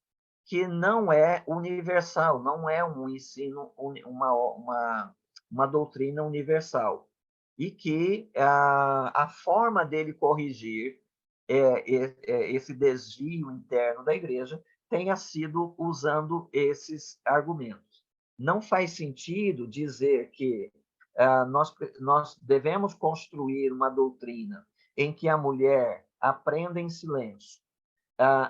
que não é universal, não é um ensino, uma doutrina universal. E que a forma dele corrigir esse desvio interno da igreja tenha sido usando esses argumentos. Não faz sentido dizer que nós devemos construir uma doutrina em que a mulher aprenda em silêncio,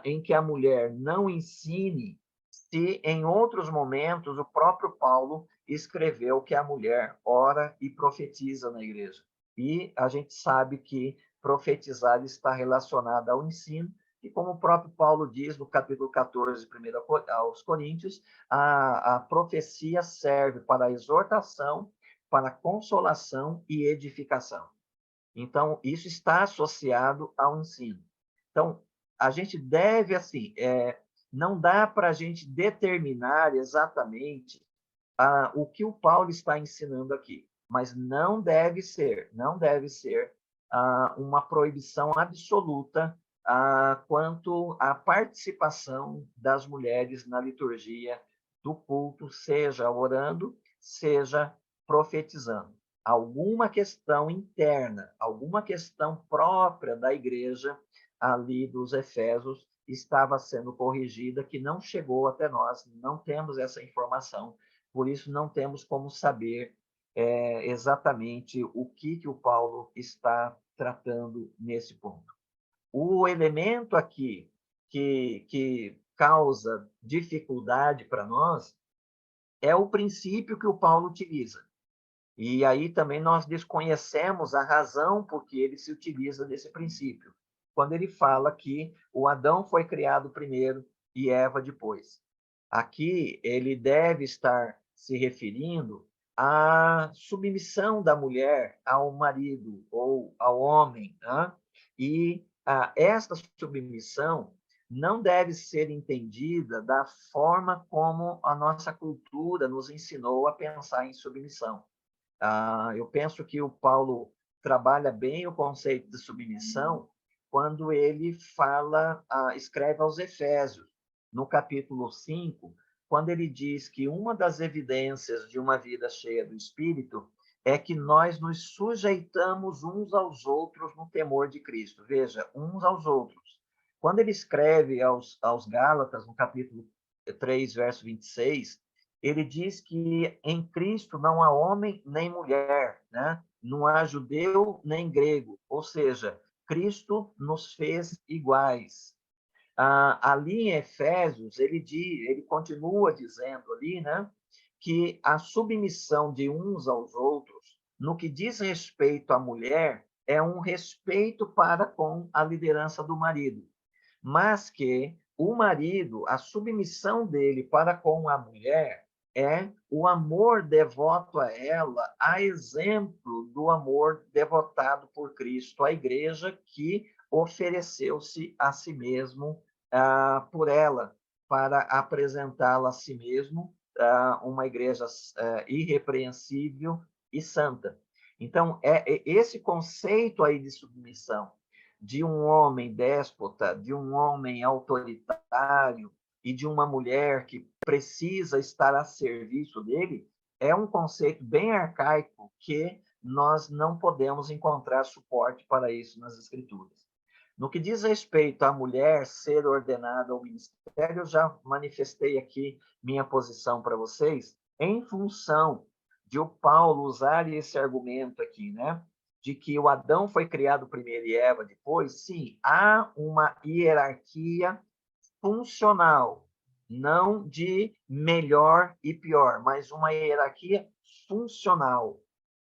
em que a mulher não ensine, se em outros momentos o próprio Paulo escreveu que a mulher ora e profetiza na igreja. E a gente sabe que profetizar está relacionado ao ensino, e como o próprio Paulo diz no capítulo 14, 1 aos Coríntios, a profecia serve para a exortação, para a consolação e edificação. Então, isso está associado ao ensino. Então, a gente deve, assim, não dá para a gente determinar exatamente o que o Paulo está ensinando aqui, mas não deve ser uma proibição absoluta quanto à participação das mulheres na liturgia do culto, seja orando, seja profetizando. Alguma questão interna, alguma questão própria da igreja ali dos Efésios estava sendo corrigida, que não chegou até nós, não temos essa informação, por isso não temos como saber exatamente o que o Paulo está tratando nesse ponto. O elemento aqui que causa dificuldade para nós é o princípio que o Paulo utiliza. E aí também nós desconhecemos a razão por que ele se utiliza desse princípio, quando ele fala que o Adão foi criado primeiro e Eva depois. Aqui ele deve estar se referindo à submissão da mulher ao marido ou ao homem, né? E esta submissão não deve ser entendida da forma como a nossa cultura nos ensinou a pensar em submissão. Eu penso que o Paulo trabalha bem o conceito de submissão quando ele escreve aos Efésios, no capítulo 5, quando ele diz que uma das evidências de uma vida cheia do Espírito é que nós nos sujeitamos uns aos outros no temor de Cristo. Veja, uns aos outros. Quando ele escreve aos Gálatas, no capítulo 3, verso 26, ele diz que em Cristo não há homem nem mulher, né? Não há judeu nem grego, ou seja, Cristo nos fez iguais. Ali em Efésios, ele continua dizendo ali, né, que a submissão de uns aos outros, no que diz respeito à mulher, é um respeito para com a liderança do marido, mas que o marido, a submissão dele para com a mulher é o amor devoto a ela, a exemplo do amor devotado por Cristo à igreja, que ofereceu-se a si mesmo por ela, para apresentá-la a si mesmo, uma igreja irrepreensível e santa. Então, esse conceito aí de submissão, de um homem déspota, de um homem autoritário e de uma mulher que precisa estar a serviço dele, é um conceito bem arcaico que nós não podemos encontrar suporte para isso nas Escrituras. No que diz respeito à mulher ser ordenada ao ministério, eu já manifestei aqui minha posição para vocês, em função de o Paulo usar esse argumento aqui, né? De que o Adão foi criado primeiro e Eva depois, sim, há uma hierarquia funcional, não de melhor e pior, mas uma hierarquia funcional.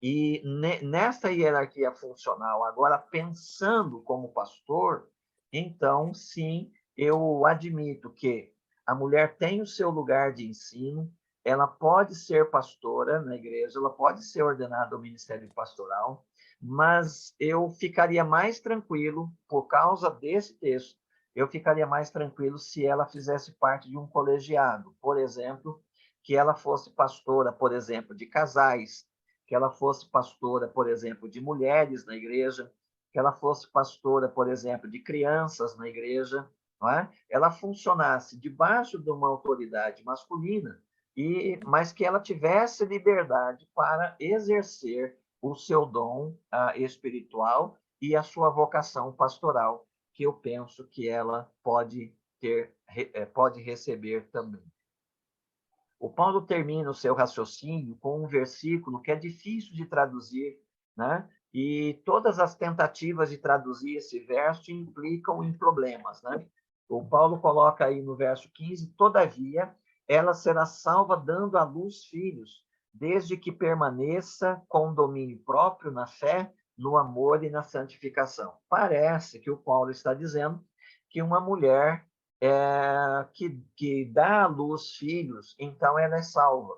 E nessa hierarquia funcional, agora pensando como pastor, então, sim, eu admito que a mulher tem o seu lugar de ensino, ela pode ser pastora na igreja, ela pode ser ordenada ao ministério pastoral, mas eu ficaria mais tranquilo, por causa desse texto, eu ficaria mais tranquilo se ela fizesse parte de um colegiado, por exemplo, que ela fosse pastora, por exemplo, de casais, que ela fosse pastora, por exemplo, de mulheres na igreja, que ela fosse pastora, por exemplo, de crianças na igreja, não é? Ela funcionasse debaixo de uma autoridade masculina, mas que ela tivesse liberdade para exercer o seu dom espiritual e a sua vocação pastoral, que eu penso que ela pode receber também. O Paulo termina o seu raciocínio com um versículo que é difícil de traduzir, né? E todas as tentativas de traduzir esse verso implicam em problemas, né? O Paulo coloca aí no verso 15: todavia, ela será salva dando à luz filhos, desde que permaneça com domínio próprio na fé, no amor e na santificação. Parece que o Paulo está dizendo que uma mulher que dá à luz filhos, então ela é salva.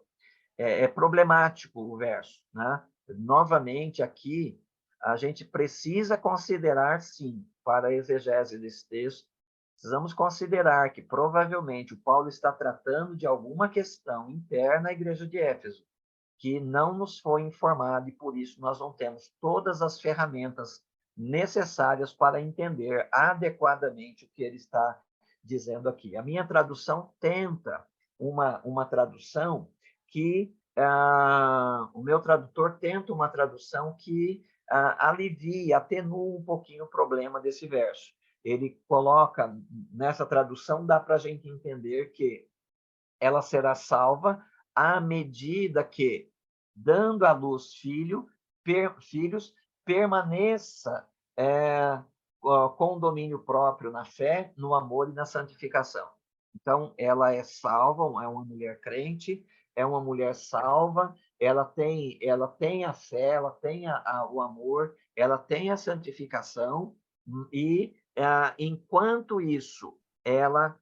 É problemático o verso, né? Novamente, aqui, a gente precisa considerar, sim, para a exegese desse texto, precisamos considerar que, provavelmente, o Paulo está tratando de alguma questão interna à igreja de Éfeso, que não nos foi informado, e por isso nós não temos todas as ferramentas necessárias para entender adequadamente o que ele está dizendo aqui. A minha tradução tenta uma tradução que o meu tradutor tenta uma tradução que alivia, atenua um pouquinho o problema desse verso. Ele coloca, nessa tradução, dá para a gente entender que ela será salva à medida que, dando à luz filhos, permaneça com domínio próprio na fé, no amor e na santificação. Então, ela é salva, é uma mulher crente, é uma mulher salva, ela tem a fé, ela tem o amor, ela tem a santificação, e enquanto isso, ela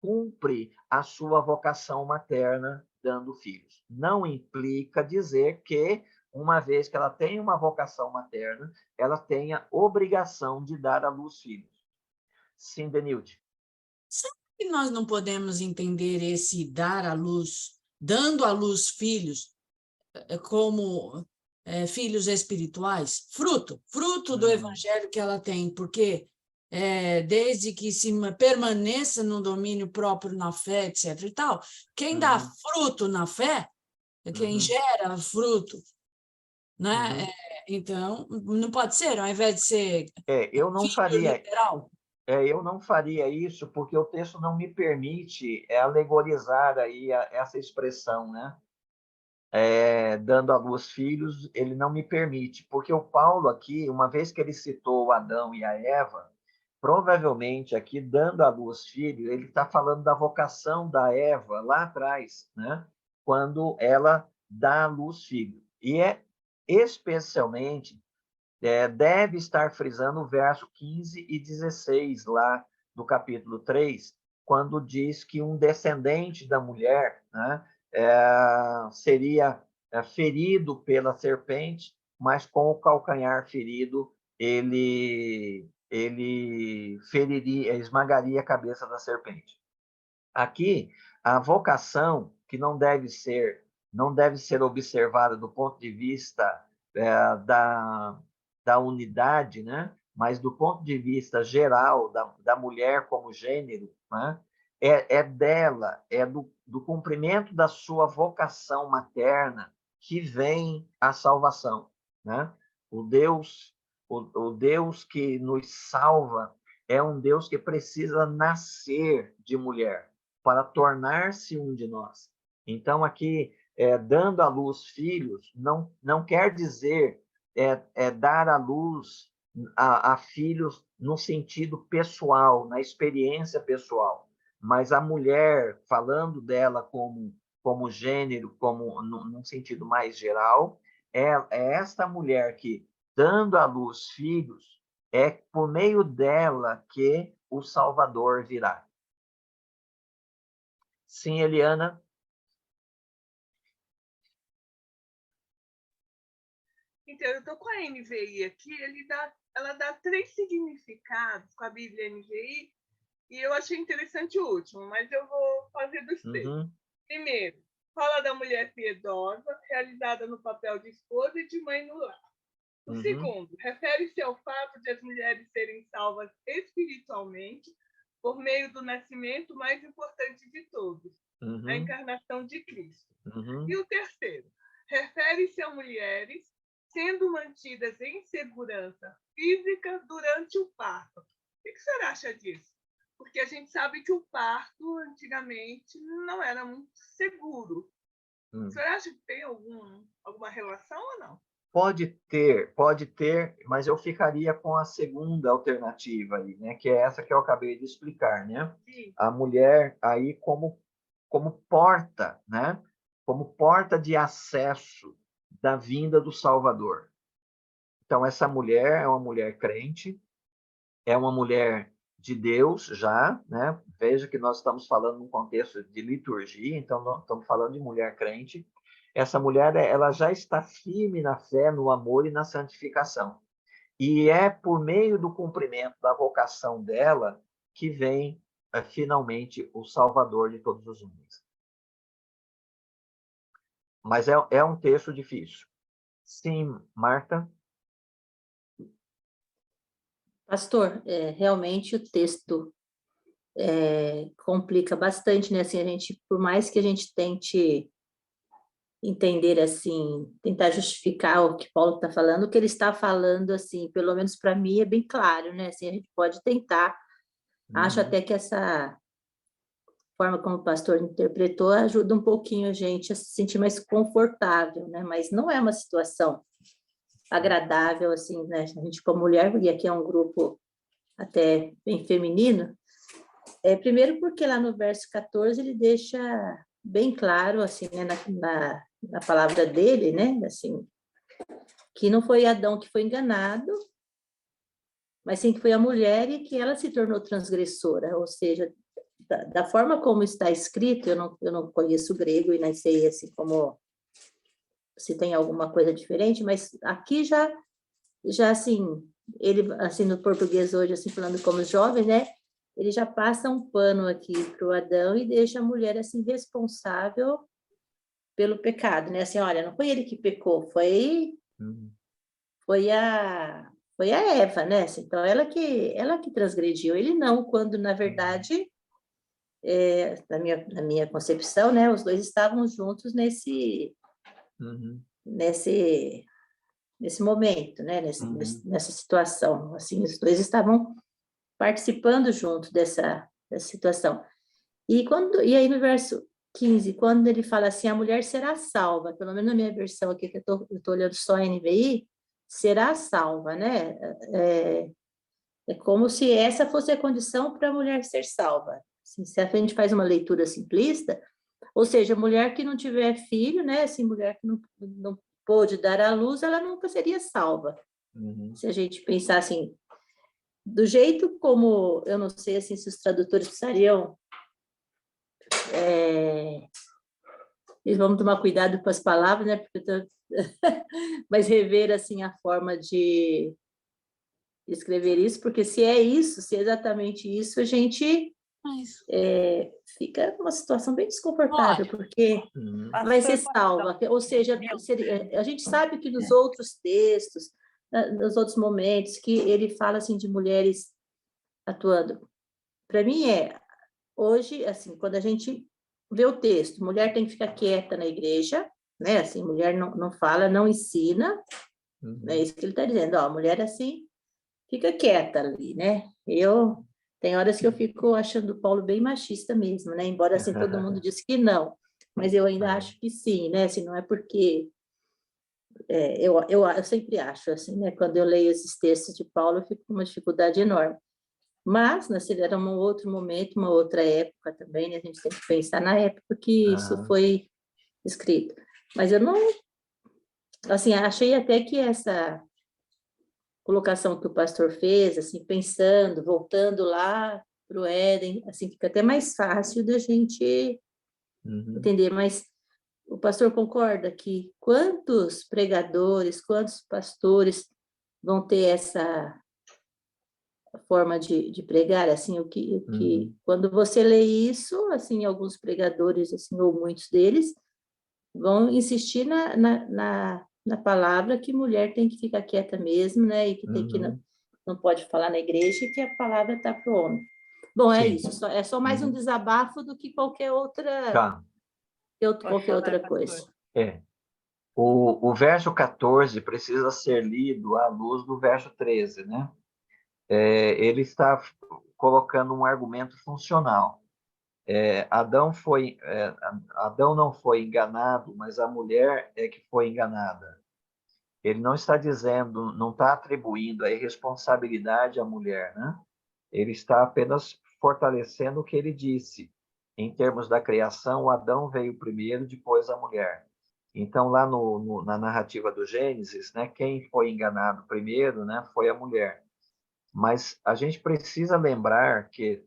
cumpre a sua vocação materna dando filhos. Não implica dizer que uma vez que ela tem uma vocação materna, ela tem a obrigação de dar à luz filhos. Sim, Denilde. Será que nós não podemos entender esse dar à luz, dando à luz filhos, como filhos espirituais? Fruto do evangelho que ela tem, porque desde que se permaneça no domínio próprio na fé, etc. e tal, quem dá fruto na fé é quem gera fruto, né? Então, não pode ser, ao invés de ser eu não filho faria. literal. Eu não faria isso porque o texto não me permite alegorizar aí essa expressão, né? Dando à luz filhos, ele não me permite, porque o Paulo aqui, uma vez que ele citou Adão e a Eva, provavelmente aqui, dando à luz filho, ele está falando da vocação da Eva lá atrás, né? Quando ela dá à luz filho. E especialmente deve estar frisando o verso 15 e 16 lá do capítulo 3, quando diz que um descendente da mulher, né, seria ferido pela serpente, mas com o calcanhar ferido ele feriria, esmagaria a cabeça da serpente. Aqui, a vocação, que não deve ser observada do ponto de vista da unidade, né? Mas do ponto de vista geral da mulher como gênero, né? Dela, do cumprimento da sua vocação materna que vem a salvação, né? O Deus que nos salva é um Deus que precisa nascer de mulher para tornar-se um de nós. Então, aqui, dando à luz filhos, não quer dizer dar à luz a filhos no sentido pessoal, na experiência pessoal, mas a mulher, falando dela como gênero, num sentido mais geral, é esta mulher que, dando à luz filhos, é por meio dela que o Salvador virá. Sim, Eliana? Então, eu estou com a NVI aqui, ela dá 3 significados com a Bíblia NVI, e eu achei interessante o último, mas eu vou fazer dos 3. Primeiro, fala da mulher piedosa, realizada no papel de esposa e de mãe no lar. O segundo, refere-se ao fato de as mulheres serem salvas espiritualmente por meio do nascimento mais importante de todos, a encarnação de Cristo. E o terceiro, refere-se a mulheres sendo mantidas em segurança física durante o parto. O que você acha disso? Porque a gente sabe que o parto, antigamente, não era muito seguro. Você acha que tem alguma relação ou não? Pode ter, mas eu ficaria com a segunda alternativa aí, né? Que é essa que eu acabei de explicar, né? Sim. A mulher aí como porta, né? Como porta de acesso da vinda do Salvador. Então, essa mulher é uma mulher crente, é uma mulher de Deus já, né? Veja que nós estamos falando num contexto de liturgia, então nós estamos falando de mulher crente. Essa mulher, ela já está firme na fé, no amor e na santificação. E é por meio do cumprimento da vocação dela que vem, finalmente, o Salvador de todos os homens. Mas é um texto difícil. Sim, Marta? Pastor, realmente o texto complica bastante, né? Assim, por mais que a gente tente entender, assim, tentar justificar o que Paulo está falando, o que ele está falando, assim, pelo menos para mim é bem claro, né? Assim, a gente pode tentar. Acho até que essa forma como o pastor interpretou ajuda um pouquinho a gente a se sentir mais confortável, né? Mas não é uma situação agradável, assim, né? A gente como mulher, e aqui é um grupo até bem feminino, primeiro porque lá no verso 14 ele deixa bem claro, assim, né, na palavra dele, né, assim, que não foi Adão que foi enganado, mas sim que foi a mulher e que ela se tornou transgressora, ou seja, da forma como está escrito, eu não conheço o grego e nem sei, assim, como se tem alguma coisa diferente, mas aqui já assim, ele, assim, no português hoje, assim, falando como jovem, né? Ele já passa um pano aqui para o Adão e deixa a mulher, assim, responsável pelo pecado, né? Assim, olha, não foi ele que pecou, foi a Eva, né? Assim, então, ela que transgrediu, ele não, quando, na verdade, na minha concepção, né? Os dois estavam juntos nesse momento, né? Nessa situação, assim, os dois estavam participando junto dessa situação. E aí no verso 15, quando ele fala assim, a mulher será salva, pelo menos na minha versão aqui, que eu estou olhando só a NVI, será salva, né? É como se essa fosse a condição para a mulher ser salva. Assim, se a gente faz uma leitura simplista, ou seja, mulher que não tiver filho, né? Assim, mulher que não pôde dar à luz, ela nunca seria salva. Se a gente pensar assim, do jeito como, eu não sei assim, se os tradutores precisariam, eles vão tomar cuidado com as palavras, né? Porque mas rever assim a forma de escrever isso, porque se é isso, se é exatamente isso, a gente fica numa situação bem desconfortável, porque vai ser salva, ou seja, a gente sabe que nos outros textos, nos outros momentos, que ele fala assim de mulheres atuando. Para mim hoje, assim, quando a gente vê o texto, mulher tem que ficar quieta na igreja, né? Assim, mulher não fala, não ensina, é isso que ele está dizendo, ó, a mulher assim, fica quieta ali, né? Tem horas que eu fico achando o Paulo bem machista mesmo, né? Embora, assim, todo mundo diz que não, mas eu ainda acho que sim, né? Assim, não é porque... eu sempre acho, assim, né? Quando eu leio esses textos de Paulo, eu fico com uma dificuldade enorme. Mas, né, era um outro momento, uma outra época também, né? A gente tem que pensar na época que isso foi escrito. Mas eu não... Assim, achei até que essa colocação que o pastor fez, assim, pensando, voltando lá para o Éden, assim, fica até mais fácil da gente entender. Mas o pastor concorda que quantos pregadores, quantos pastores vão ter essa forma de pregar, assim, quando você lê isso, assim, alguns pregadores, assim, ou muitos deles, vão insistir na palavra que mulher tem que ficar quieta mesmo, né, e que tem que não pode falar na igreja e que a palavra está para o homem. Bom, é isso, é só mais um desabafo do que qualquer outra, qualquer outra coisa. O verso 14 precisa ser lido à luz do verso 13, né? Ele está colocando um argumento funcional. Adão não foi enganado, mas a mulher é que foi enganada. Ele não está dizendo, não está atribuindo a irresponsabilidade à mulher, né? Ele está apenas fortalecendo o que ele disse. Em termos da criação, Adão veio primeiro, depois a mulher. Então, lá na narrativa do Gênesis, né, quem foi enganado primeiro, né, foi a mulher. Mas a gente precisa lembrar que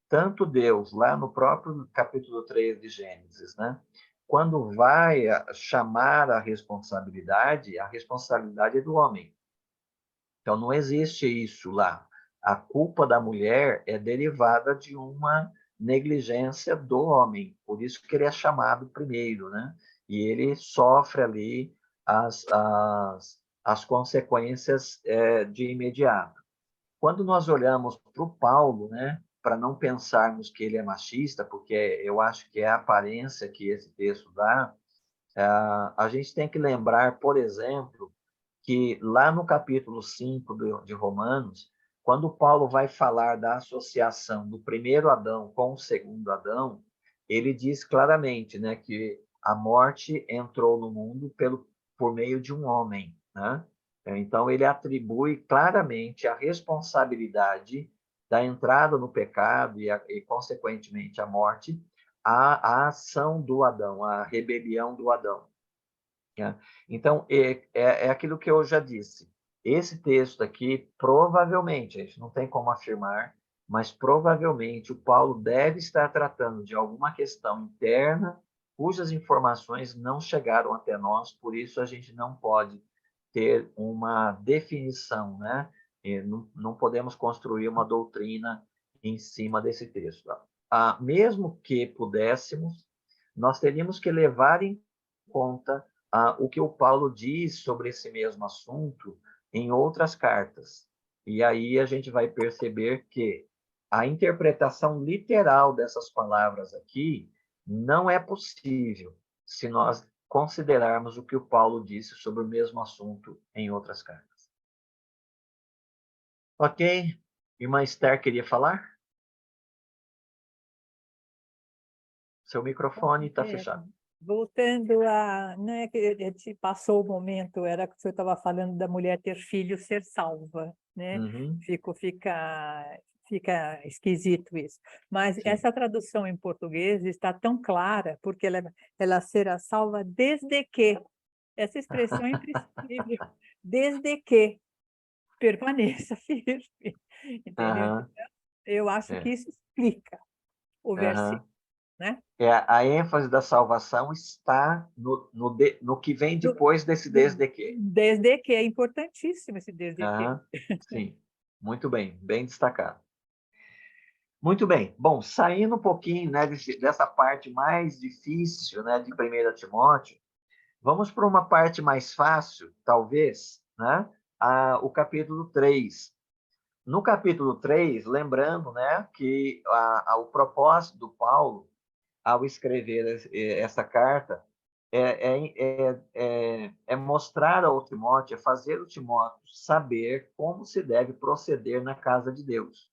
tanto Deus, lá no próprio capítulo 3 de Gênesis, né, quando vai chamar a responsabilidade é do homem. Então, não existe isso lá. A culpa da mulher é derivada de uma negligência do homem. Por isso que ele é chamado primeiro, né? E ele sofre ali as consequências de imediato. Quando nós olhamos para o Paulo, né, para não pensarmos que ele é machista, porque eu acho que é a aparência que esse texto dá, a gente tem que lembrar, por exemplo, que lá no capítulo 5 de Romanos, quando Paulo vai falar da associação do primeiro Adão com o segundo Adão, ele diz claramente, né, que a morte entrou no mundo por meio de um homem, né? Então, ele atribui claramente a responsabilidade da entrada no pecado e consequentemente, a morte à ação do Adão, à rebelião do Adão. Então, é aquilo que eu já disse. Esse texto aqui, provavelmente, a gente não tem como afirmar, mas provavelmente o Paulo deve estar tratando de alguma questão interna cujas informações não chegaram até nós, por isso a gente não pode ter uma definição, né? E não podemos construir uma doutrina em cima desse texto. Mesmo que pudéssemos, nós teríamos que levar em conta o que o Paulo diz sobre esse mesmo assunto em outras cartas. E aí a gente vai perceber que a interpretação literal dessas palavras aqui não é possível se nós considerarmos o que o Paulo disse sobre o mesmo assunto em outras cartas. Ok? Irmã Esther queria falar? Seu microfone está fechado. Voltando a, não é que se passou o momento, era que o senhor estava falando da mulher ter filho ser salva, né? Uhum. Fica esquisito isso. Mas Sim. essa tradução em português está tão clara, porque ela será salva desde que, essa expressão é imprescindível, desde que permaneça firme, entendeu? Uhum. Então, eu acho que isso explica o versículo, né? A ênfase da salvação está no que vem depois desse desde que. Desde que, é importantíssimo esse desde que. Sim, muito bem, bem destacado. Muito bem. Bom, saindo um pouquinho, né, dessa parte mais difícil, né, de 1 Timóteo, vamos para uma parte mais fácil, talvez, né? O capítulo 3. No capítulo 3, lembrando, né, que o propósito do Paulo, ao escrever essa carta, é mostrar ao Timóteo, é fazer o Timóteo saber como se deve proceder na casa de Deus.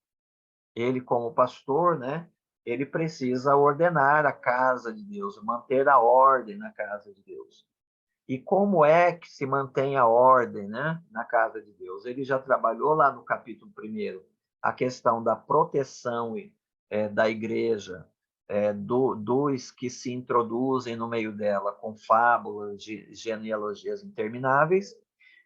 Ele, como pastor, né, ele precisa ordenar a casa de Deus, manter a ordem na casa de Deus. E como é que se mantém a ordem, né, na casa de Deus? Ele já trabalhou lá no capítulo 1 a questão da proteção da igreja, dos que se introduzem no meio dela com fábulas, genealogias intermináveis.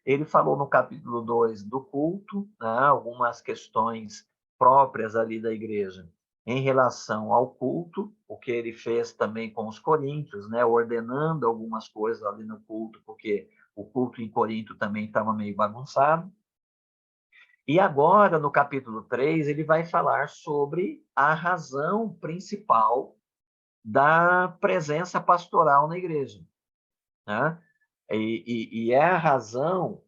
Ele falou no capítulo 2 do culto, né, algumas questões próprias ali da igreja em relação ao culto, o que ele fez também com os coríntios, né, ordenando algumas coisas ali no culto, porque o culto em Corinto também estava meio bagunçado. E agora, no capítulo 3, ele vai falar sobre a razão principal da presença pastoral na igreja, né? E é a razão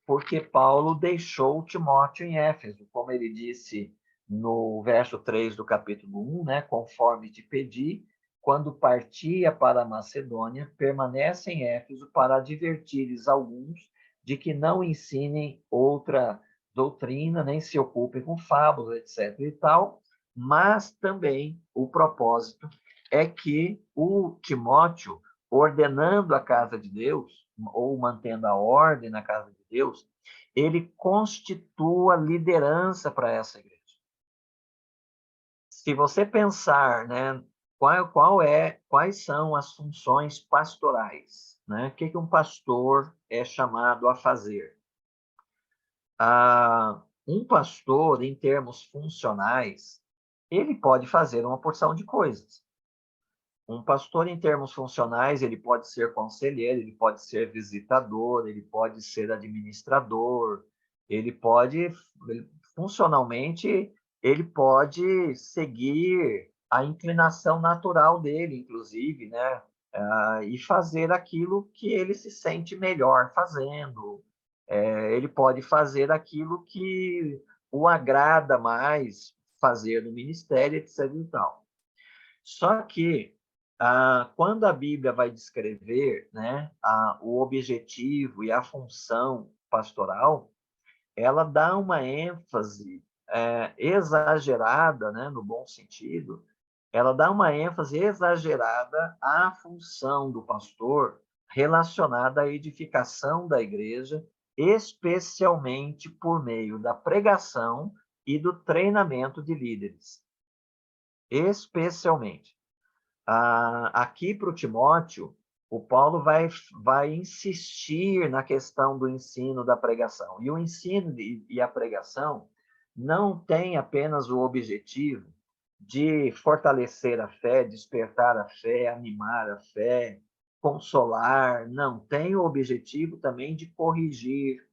porque Paulo deixou Timóteo em Éfeso, como ele disse no verso 3 do capítulo 1, né? Conforme te pedi, quando partia para a Macedônia, permanece em Éfeso para advertires alguns de que não ensinem outra doutrina, nem se ocupem com fábulas, etc. e tal, mas também o propósito é que o Timóteo, ordenando a casa de Deus, ou mantendo a ordem na casa de Deus, ele constitua liderança para essa igreja. Se você pensar, né, quais são as funções pastorais, né? O que um pastor é chamado a fazer? Um pastor, em termos funcionais, ele pode fazer uma porção de coisas. Um pastor, em termos funcionais, ele pode ser conselheiro, ele pode ser visitador, ele pode ser administrador, funcionalmente, ele pode seguir a inclinação natural dele, inclusive, né? E fazer aquilo que ele se sente melhor fazendo. Ele pode fazer aquilo que o agrada mais fazer no ministério, etc. e tal. Só que, quando a Bíblia vai descrever, né, o objetivo e a função pastoral, ela dá uma ênfase exagerada, né, no bom sentido, ela dá uma ênfase exagerada à função do pastor relacionada à edificação da igreja, especialmente por meio da pregação e do treinamento de líderes. Especialmente. Aqui para o Timóteo, o Paulo vai insistir na questão do ensino da pregação. E o ensino e a pregação não tem apenas o objetivo de fortalecer a fé, despertar a fé, animar a fé, consolar, não, tem o objetivo também de corrigir,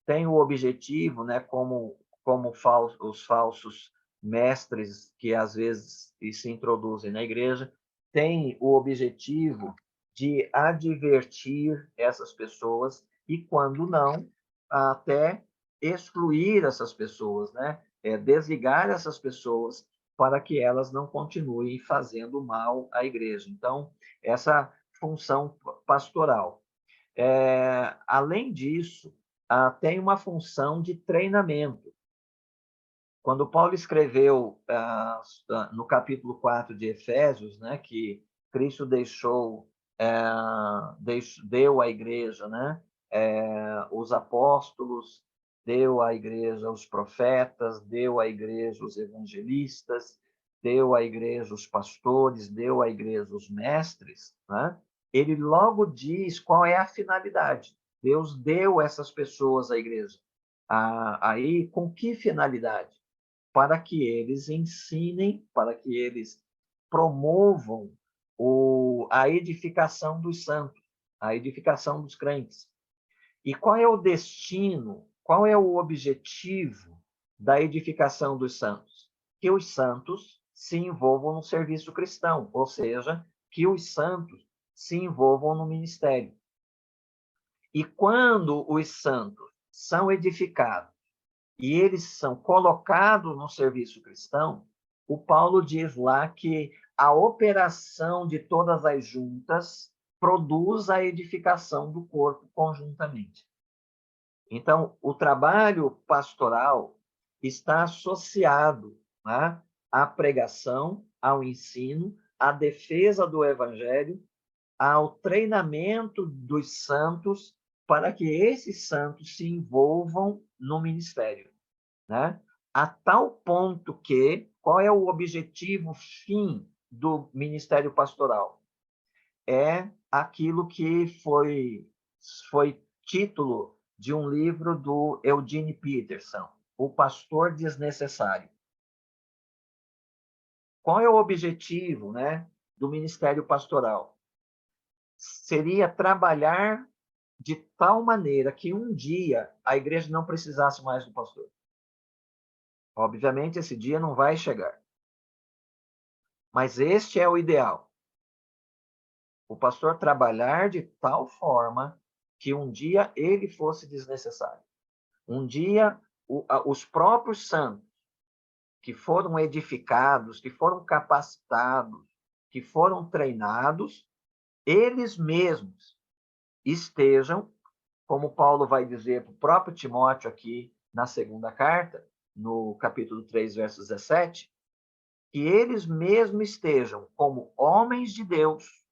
tem o objetivo, né, como os falsos mestres que às vezes se introduzem na igreja, tem o objetivo de advertir essas pessoas e, quando não, até excluir essas pessoas, né? Desligar essas pessoas para que elas não continuem fazendo mal à igreja. Então, essa função pastoral. Além disso, tem uma função de treinamento. Quando Paulo escreveu no capítulo 4 de Efésios, né, que Cristo deu à igreja, né, os apóstolos, deu à igreja os profetas, deu à igreja os evangelistas, deu à igreja os pastores, deu à igreja os mestres, né? Ele logo diz qual é a finalidade. Deus deu essas pessoas à igreja. Aí, com que finalidade? Para que eles ensinem, para que eles promovam a edificação dos santos, a edificação dos crentes. E qual é o destino, qual é o objetivo da edificação dos santos? Que os santos se envolvam no serviço cristão, ou seja, que os santos se envolvam no ministério. E quando os santos são edificados e eles são colocados no serviço cristão, o Paulo diz lá que a operação de todas as juntas produz a edificação do corpo conjuntamente. Então, o trabalho pastoral está associado, né, à pregação, ao ensino, à defesa do evangelho, ao treinamento dos santos para que esses santos se envolvam no ministério, né? A tal ponto que, qual é o objetivo fim do ministério pastoral? É aquilo que foi título de um livro do Eugene Peterson, O Pastor Desnecessário. Qual é o objetivo, né, do ministério pastoral? Seria trabalhar de tal maneira que um dia a igreja não precisasse mais do pastor. Obviamente, esse dia não vai chegar. Mas este é o ideal. O pastor trabalhar de tal forma que um dia ele fosse desnecessário. Um dia, os próprios santos que foram edificados, que foram capacitados, que foram treinados, eles mesmos estejam, como Paulo vai dizer para o próprio Timóteo aqui na segunda carta, no capítulo 3, verso 17, que eles mesmos estejam como homens de Deus,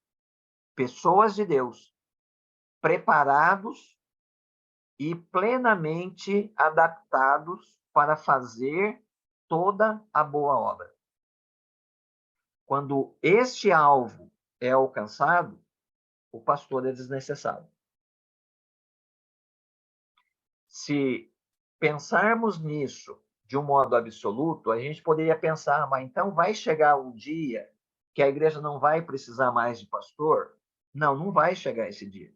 pessoas de Deus, preparados e plenamente adaptados para fazer toda a boa obra. Quando este alvo é alcançado, o pastor é desnecessário. Se pensarmos nisso de um modo absoluto, a gente poderia pensar, mas então vai chegar um dia que a igreja não vai precisar mais de pastor? Não, não vai chegar esse dia.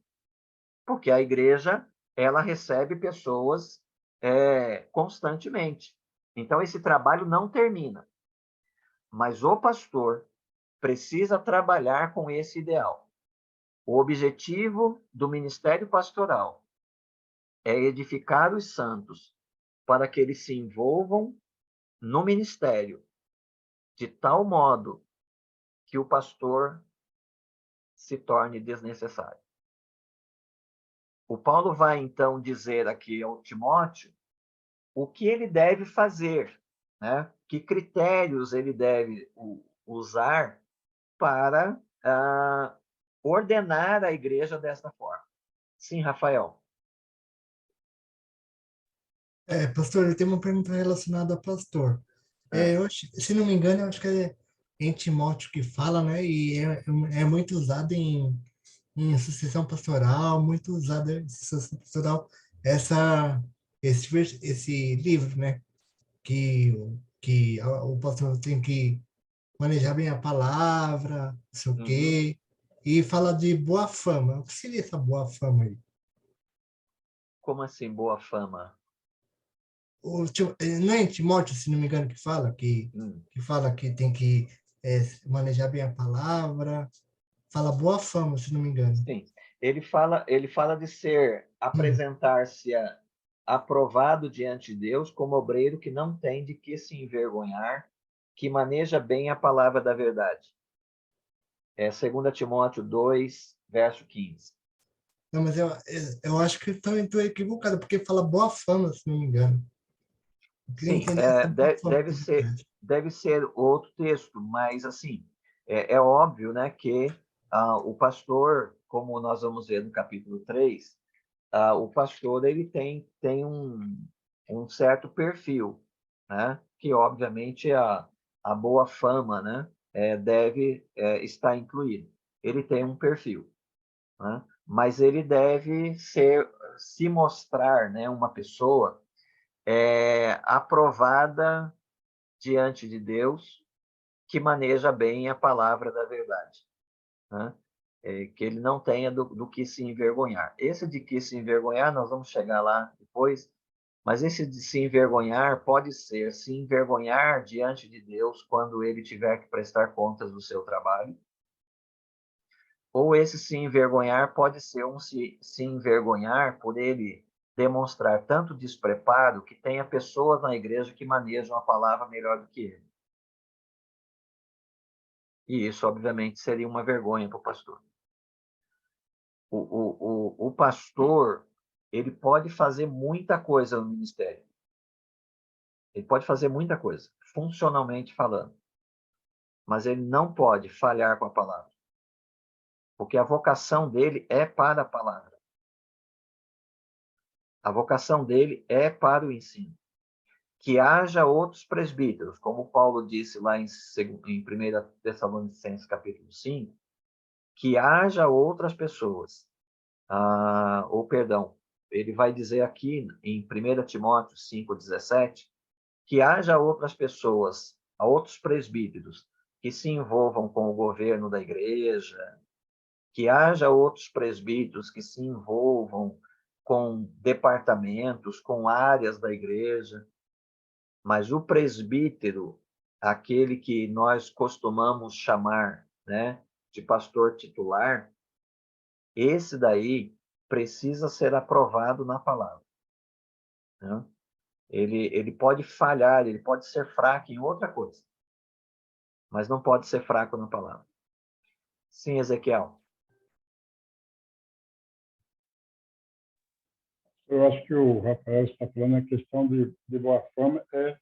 Porque a igreja, ela recebe pessoas constantemente. Então, esse trabalho não termina. Mas o pastor precisa trabalhar com esse ideal. O objetivo do ministério pastoral é edificar os santos para que eles se envolvam no ministério de tal modo que o pastor se torne desnecessário. O Paulo vai, então, dizer aqui ao Timóteo o que ele deve fazer, né? Que critérios ele deve usar para ordenar a igreja desta forma. Sim, Rafael. Pastor, eu tenho uma pergunta relacionada a pastor. Se não me engano, eu acho que é em Timóteo que fala, né? E é muito usado em sucessão pastoral, muito usado em sucessão pastoral, esse livro, né? Que o pastor tem que manejar bem a palavra, não sei o quê, e fala de boa fama. O que seria essa boa fama aí? Como assim, boa fama? Não é Timóteo, se não me engano, que fala que tem que manejar bem a palavra, fala boa fama, se não me engano. Sim, ele fala de ser, apresentar-se aprovado diante de Deus como obreiro que não tem de que se envergonhar, que maneja bem a palavra da verdade. É 2 Timóteo 2, verso 15. Não, mas eu acho que também estou equivocado, porque fala boa fama, se não me engano. Eu queria Sim, entender essa boa fama que ele traz. deve ser outro texto, mas assim, é óbvio, né, que o pastor, como nós vamos ver no capítulo 3, o pastor ele tem um certo perfil, né, que obviamente a boa fama, né, deve estar incluído. Ele tem um perfil, né, mas ele deve se mostrar, né, uma pessoa aprovada diante de Deus, que maneja bem a palavra da verdade, né? Que ele não tenha do que se envergonhar. Esse de que se envergonhar, nós vamos chegar lá depois, mas esse de se envergonhar pode ser se envergonhar diante de Deus quando ele tiver que prestar contas do seu trabalho, ou esse se envergonhar pode ser se envergonhar por ele demonstrar tanto despreparo que tenha pessoas na igreja que manejam a palavra melhor do que ele. E isso, obviamente, seria uma vergonha para o pastor. O pastor, ele pode fazer muita coisa no ministério. Ele pode fazer muita coisa, funcionalmente falando. Mas ele não pode falhar com a palavra. Porque a vocação dele é para a palavra. A vocação dele é para o ensino. Que haja outros presbíteros, como Paulo disse lá em 1 Tessalonicenses capítulo 5, que haja outras pessoas. Perdão, ele vai dizer aqui em 1 Timóteo 5,17, que haja outras pessoas, outros presbíteros, que se envolvam com o governo da igreja, que haja outros presbíteros que se envolvam com departamentos, com áreas da igreja, mas o presbítero, aquele que nós costumamos chamar, né, de pastor titular, esse daí precisa ser aprovado na palavra, né? Ele pode falhar, ele pode ser fraco em outra coisa, mas não pode ser fraco na palavra. Sim, Ezequiel. Eu acho que o Rafael está falando a questão de boa fama é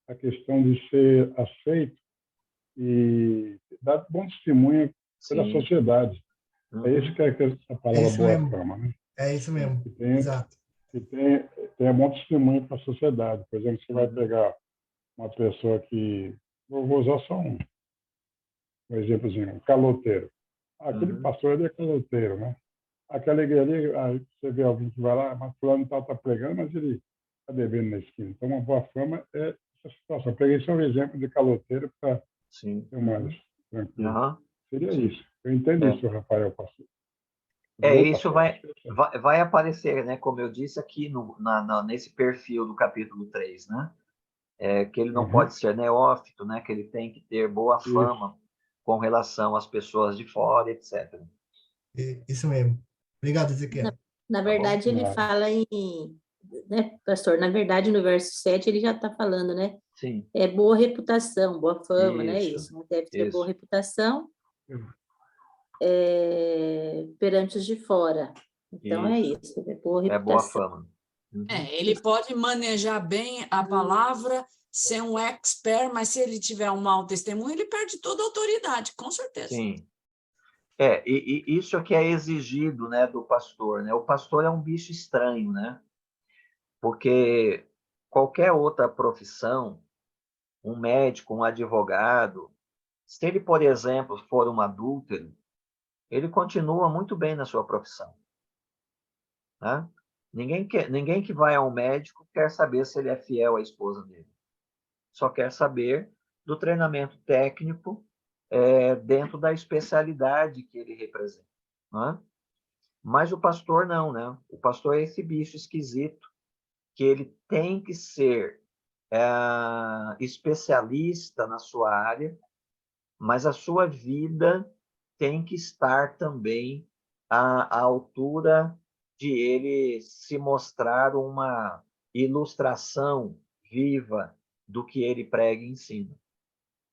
a questão de ser aceito e dar bom testemunho pela Sim. sociedade. É isso que é a palavra boa mesmo. fama, né? É isso mesmo, exato. Que tem bom testemunho para a sociedade. Por exemplo, você vai pegar uma pessoa que... Vou usar só um exemplozinho, um caloteiro. Aquele pastor ali é caloteiro, né? Aquela igreja ali, aí você vê alguém que vai lá, mas fulano está pregando, mas ele está bebendo na esquina. Então, uma boa fama é essa situação. Peguei só um exemplo de caloteiro para ter mais tranquilo. Seria Sim. isso. Eu entendi isso, Rafael, pastor. Isso vai aparecer, né? Como eu disse aqui nesse perfil do capítulo 3, né? Que ele não pode ser neófito, né? Que ele tem que ter boa fama com relação às pessoas de fora, etc. Isso mesmo. Obrigado, Ezequiel. Na verdade, ele fala né, pastor? Na verdade, no verso 7, ele já está falando, né? Sim. É boa reputação, boa fama, né? Isso. Deve ter boa reputação perante os de fora. Então, é isso. É boa reputação. É boa fama. Ele pode manejar bem a palavra, ser um expert, mas se ele tiver um mau testemunho, ele perde toda a autoridade, com certeza. Sim. E isso é que é exigido, né, do pastor, né? O pastor é um bicho estranho, né? Porque qualquer outra profissão, um médico, um advogado, se ele, por exemplo, for um adúltero, ele continua muito bem na sua profissão, né? Ninguém que vai ao médico quer saber se ele é fiel à esposa dele. Só quer saber do treinamento técnico dentro da especialidade que ele representa. Não é? Mas o pastor não, né? O pastor é esse bicho esquisito, que ele tem que ser especialista na sua área, mas a sua vida tem que estar também à altura de ele se mostrar uma ilustração viva do que ele prega e ensina,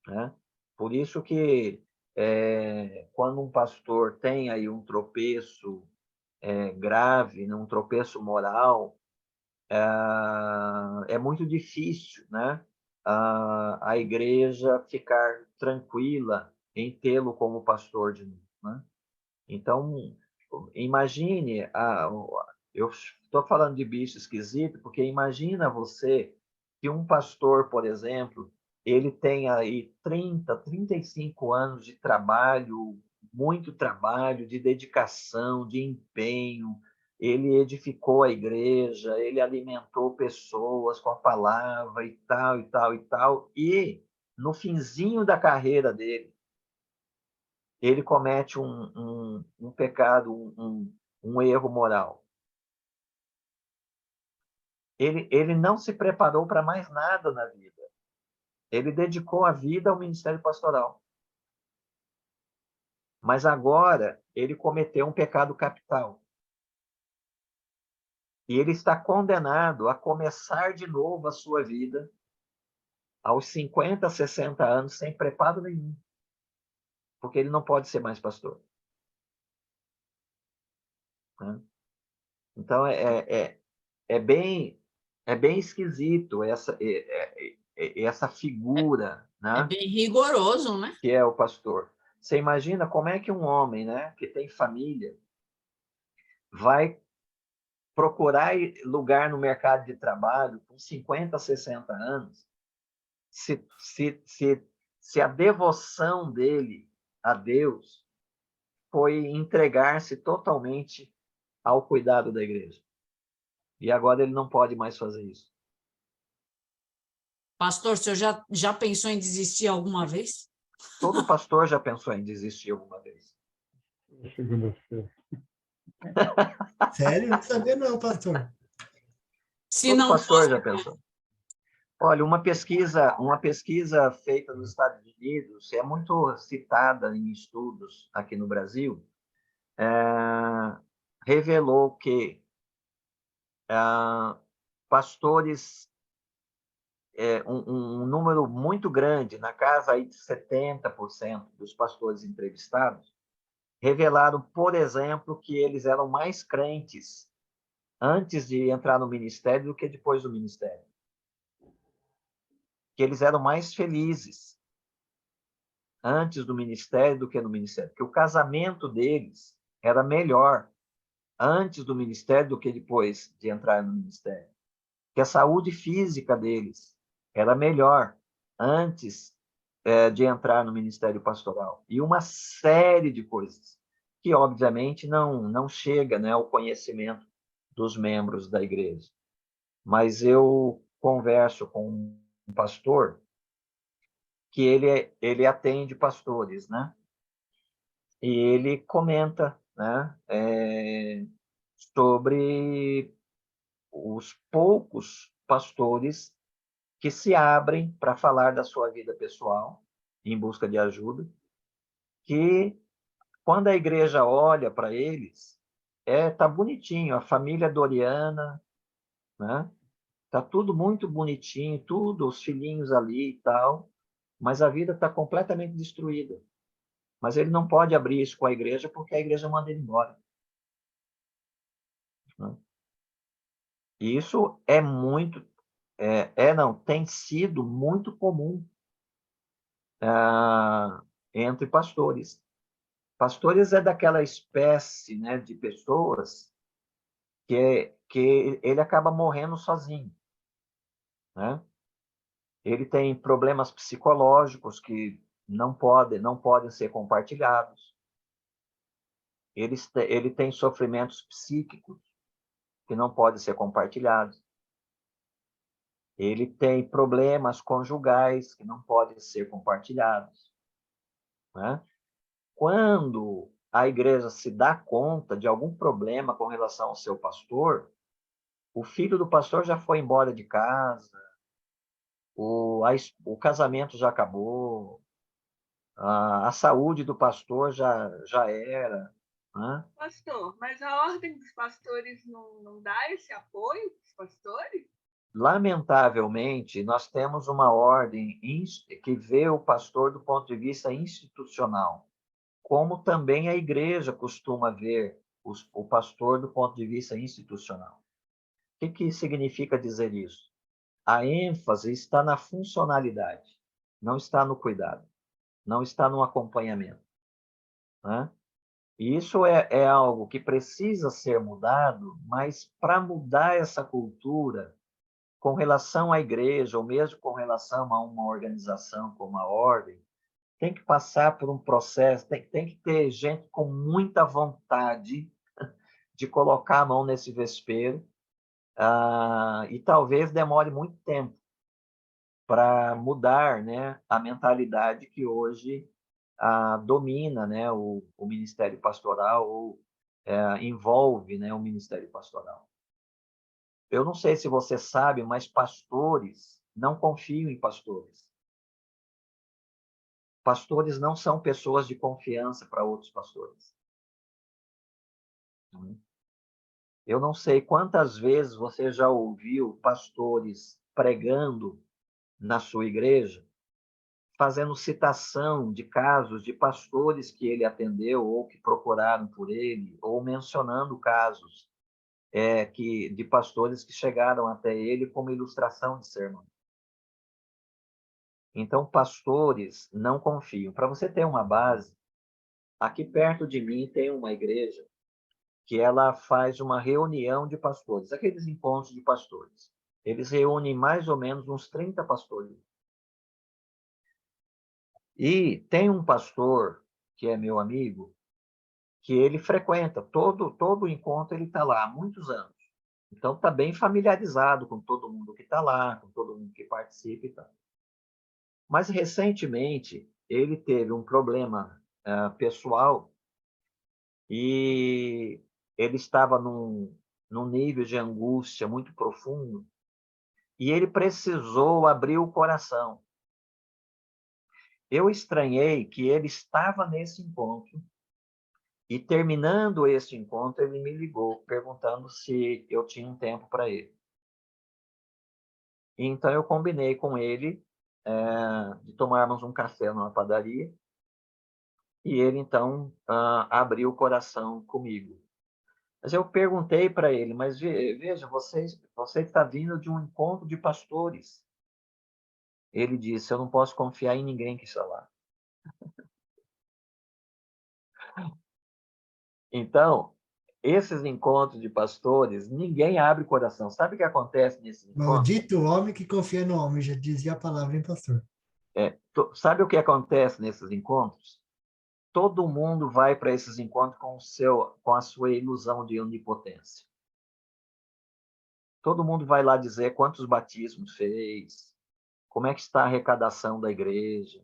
né? Por isso que quando um pastor tem aí um tropeço grave, né, um tropeço moral, é muito difícil, né, a igreja ficar tranquila em tê-lo como pastor de novo, né? Então, imagine, eu estou falando de bicho esquisito, porque imagina você que um pastor, por exemplo, ele tem aí 30, 35 anos de trabalho, muito trabalho, de dedicação, de empenho, ele edificou a igreja, ele alimentou pessoas com a palavra e tal, e tal, e tal, e no finzinho da carreira dele, ele comete um pecado, um erro moral. Ele não se preparou para mais nada na vida. Ele dedicou a vida ao ministério pastoral. Mas agora ele cometeu um pecado capital. E ele está condenado a começar de novo a sua vida aos 50, 60 anos, sem preparo nenhum. Porque ele não pode ser mais pastor. Né? Então, é bem esquisito essa figura, É né, bem rigoroso, né? que é o pastor. Você imagina como é que um homem, né, que tem família vai procurar lugar no mercado de trabalho com 50, 60 anos, se a devoção dele a Deus foi entregar-se totalmente ao cuidado da igreja. E agora ele não pode mais fazer isso. Pastor, o senhor já pensou em desistir alguma vez? Todo pastor já pensou em desistir alguma vez. Segunda-feira. Sério? Não sabia não, pastor. Se Todo não pastor fosse... já pensou. Olha, uma pesquisa feita nos Estados Unidos, é muito citada em estudos aqui no Brasil, revelou que pastores, um número muito grande, na casa aí de 70% dos pastores entrevistados, revelaram, por exemplo, que eles eram mais crentes antes de entrar no ministério do que depois do ministério. Que eles eram mais felizes antes do ministério do que no ministério. Que o casamento deles era melhor antes do ministério do que depois de entrar no ministério. Que a saúde física deles era melhor antes de entrar no ministério pastoral. E uma série de coisas que, obviamente, não chega, né, ao conhecimento dos membros da igreja. Mas eu converso com um pastor que ele atende pastores, né? E ele comenta, né, sobre os poucos pastores que se abrem para falar da sua vida pessoal em busca de ajuda, que quando a igreja olha para eles, tá bonitinho, a família Doriana, né? Tá tudo muito bonitinho, tudo, os filhinhos ali e tal, mas a vida está completamente destruída. Mas ele não pode abrir isso com a igreja porque a igreja manda ele embora. Né? E isso é muito, não, tem sido muito comum entre pastores. Pastores é daquela espécie, né, de pessoas que ele acaba morrendo sozinho, né? Ele tem problemas psicológicos que não podem ser compartilhados. Ele tem sofrimentos psíquicos que não podem ser compartilhados. ele tem problemas conjugais que não podem ser compartilhados, né? Quando a igreja se dá conta de algum problema com relação ao seu pastor, o filho do pastor já foi embora de casa, o casamento já acabou, a saúde do pastor já era, né? Pastor, mas a ordem dos pastores não dá esse apoio para os pastores? Lamentavelmente, nós temos uma ordem que vê o pastor do ponto de vista institucional, como também a igreja costuma ver o pastor do ponto de vista institucional. O que significa dizer isso? A ênfase está na funcionalidade, não está no cuidado, não está no acompanhamento, né? E isso é algo que precisa ser mudado, mas para mudar essa cultura, com relação à igreja, ou mesmo com relação a uma organização como a ordem, tem que passar por um processo, tem que ter gente com muita vontade de colocar a mão nesse vespeiro, e talvez demore muito tempo para mudar, né, a mentalidade que hoje domina, né, o ministério pastoral, ou envolve, né, o ministério pastoral. Eu não sei se você sabe, mas pastores não confiam em pastores. Pastores não são pessoas de confiança para outros pastores. Eu não sei quantas vezes você já ouviu pastores pregando na sua igreja, fazendo citação de casos de pastores que ele atendeu ou que procuraram por ele, ou mencionando casos de pastores que chegaram até ele como ilustração de sermão. Então, pastores não confiam. Para você ter uma base, aqui perto de mim tem uma igreja que ela faz uma reunião de pastores, aqueles encontros de pastores. Eles reúnem mais ou menos uns 30 pastores. E tem um pastor, que é meu amigo, que ele frequenta, todo encontro ele está lá há muitos anos. Então, está bem familiarizado com todo mundo que está lá, com todo mundo que participa e tal. Mas, recentemente, ele teve um problema pessoal e ele estava num nível de angústia muito profundo e ele precisou abrir o coração. Eu estranhei que ele estava nesse encontro e, terminando esse encontro, ele me ligou perguntando se eu tinha um tempo para ele. Então, eu combinei com ele de tomarmos um café numa padaria e ele, então, abriu o coração comigo. Mas eu perguntei para ele, mas veja, você está vindo de um encontro de pastores. Ele disse, eu não posso confiar em ninguém que está lá. Então, esses encontros de pastores, ninguém abre o coração. Sabe o que acontece nesses encontros? Maldito homem que confia no homem, já dizia a palavra, hein, pastor? Sabe o que acontece nesses encontros? Todo mundo vai para esses encontros com a sua ilusão de onipotência. Todo mundo vai lá dizer quantos batismos fez, como é que está a arrecadação da igreja.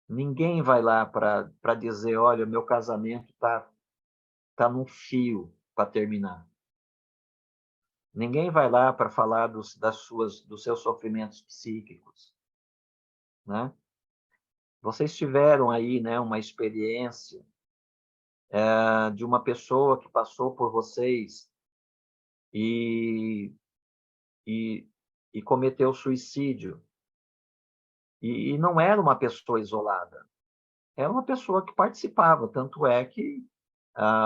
Ninguém vai lá para dizer, olha, meu casamento tá num fio para terminar. Ninguém vai lá para falar dos seus sofrimentos psíquicos, né? Vocês tiveram aí, né, uma experiência de uma pessoa que passou por vocês e, e, e cometeu suicídio. E não era uma pessoa isolada, era uma pessoa que participava. Tanto é que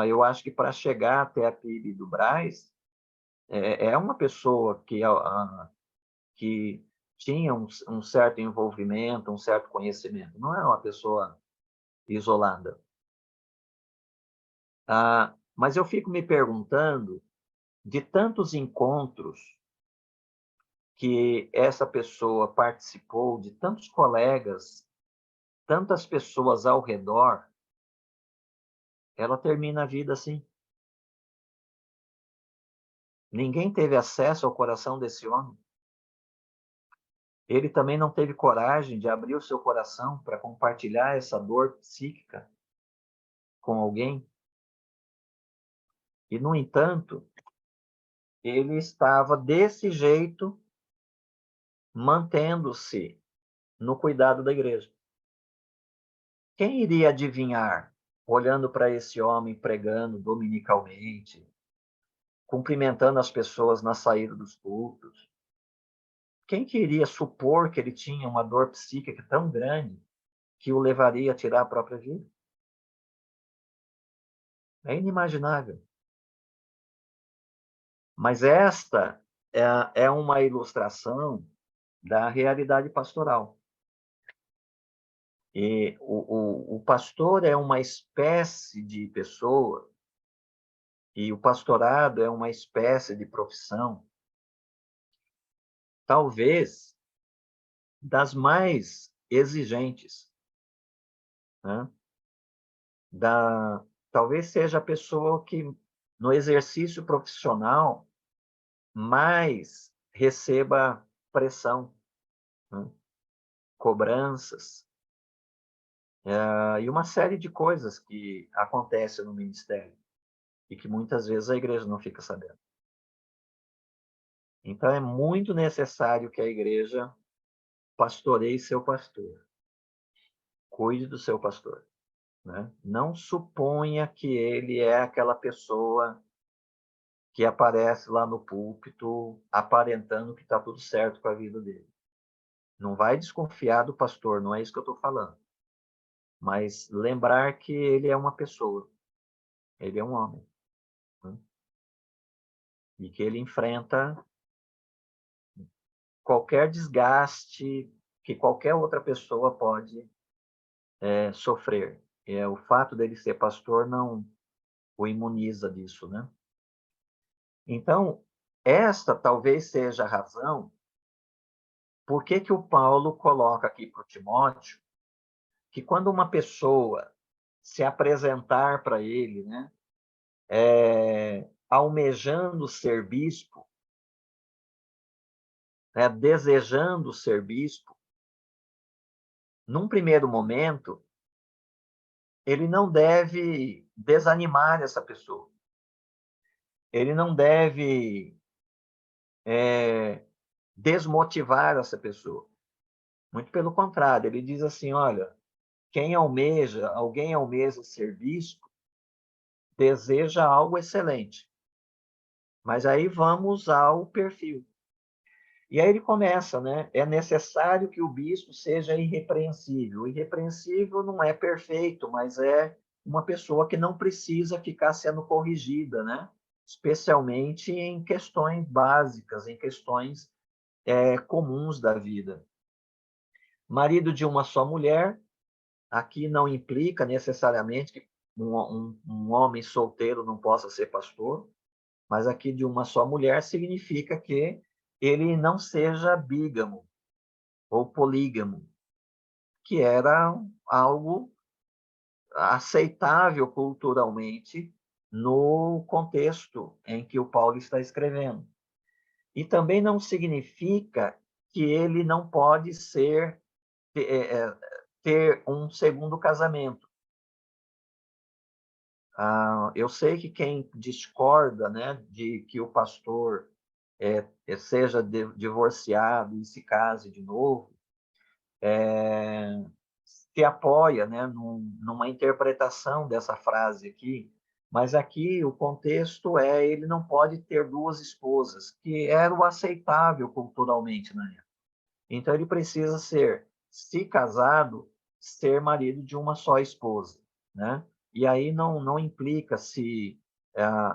eu acho que para chegar até a PIB do Brás, é uma pessoa que tinha um certo envolvimento, um certo conhecimento, não era uma pessoa isolada. Mas eu fico me perguntando, de tantos encontros que essa pessoa participou, de tantos colegas, tantas pessoas ao redor, ela termina a vida assim. Ninguém teve acesso ao coração desse homem. Ele também não teve coragem de abrir o seu coração para compartilhar essa dor psíquica com alguém. E, no entanto, ele estava desse jeito, mantendo-se no cuidado da igreja. Quem iria adivinhar, olhando para esse homem pregando dominicalmente, cumprimentando as pessoas na saída dos cultos? Quem queria supor que ele tinha uma dor psíquica tão grande que o levaria a tirar a própria vida? É inimaginável. Mas esta é uma ilustração da realidade pastoral. E o pastor é uma espécie de pessoa, e o pastorado é uma espécie de profissão, talvez das mais exigentes, né? Talvez seja a pessoa que, no exercício profissional, mais receba pressão, né? Cobranças, e uma série de coisas que acontecem no ministério e que muitas vezes a igreja não fica sabendo. Então, é muito necessário que a igreja pastoreie seu pastor, cuide do seu pastor, né? Não suponha que ele é aquela pessoa que aparece lá no púlpito aparentando que está tudo certo com a vida dele. Não vai desconfiar do pastor, não é isso que eu estou falando. Mas lembrar que ele é uma pessoa, ele é um homem, né? E que ele enfrenta qualquer desgaste que qualquer outra pessoa pode sofrer. O fato dele ser pastor não o imuniza disso, né? Então, esta talvez seja a razão por que o Paulo coloca aqui para o Timóteo que quando uma pessoa se apresentar para ele, né, almejando ser bispo, desejando ser bispo, num primeiro momento, ele não deve desanimar essa pessoa. Ele não deve desmotivar essa pessoa. Muito pelo contrário, ele diz assim, olha, alguém almeja ser bispo, deseja algo excelente. Mas aí vamos ao perfil. E aí ele começa, né? É necessário que o bispo seja irrepreensível. O irrepreensível não é perfeito, mas é uma pessoa que não precisa ficar sendo corrigida, né? Especialmente em questões básicas, em questões comuns da vida. Marido de uma só mulher, aqui não implica necessariamente que um homem solteiro não possa ser pastor, mas aqui de uma só mulher significa que ele não seja bígamo ou polígamo, que era algo aceitável culturalmente no contexto em que o Paulo está escrevendo. E também não significa que ele não pode ter um segundo casamento. Eu sei que quem discorda, né, de que o pastor seja divorciado e se case de novo, se apoia, né, numa interpretação dessa frase aqui, mas aqui o contexto ele não pode ter duas esposas, que era o aceitável culturalmente na época. Então ele precisa ser, se casado, ser marido de uma só esposa, né? E aí não implica se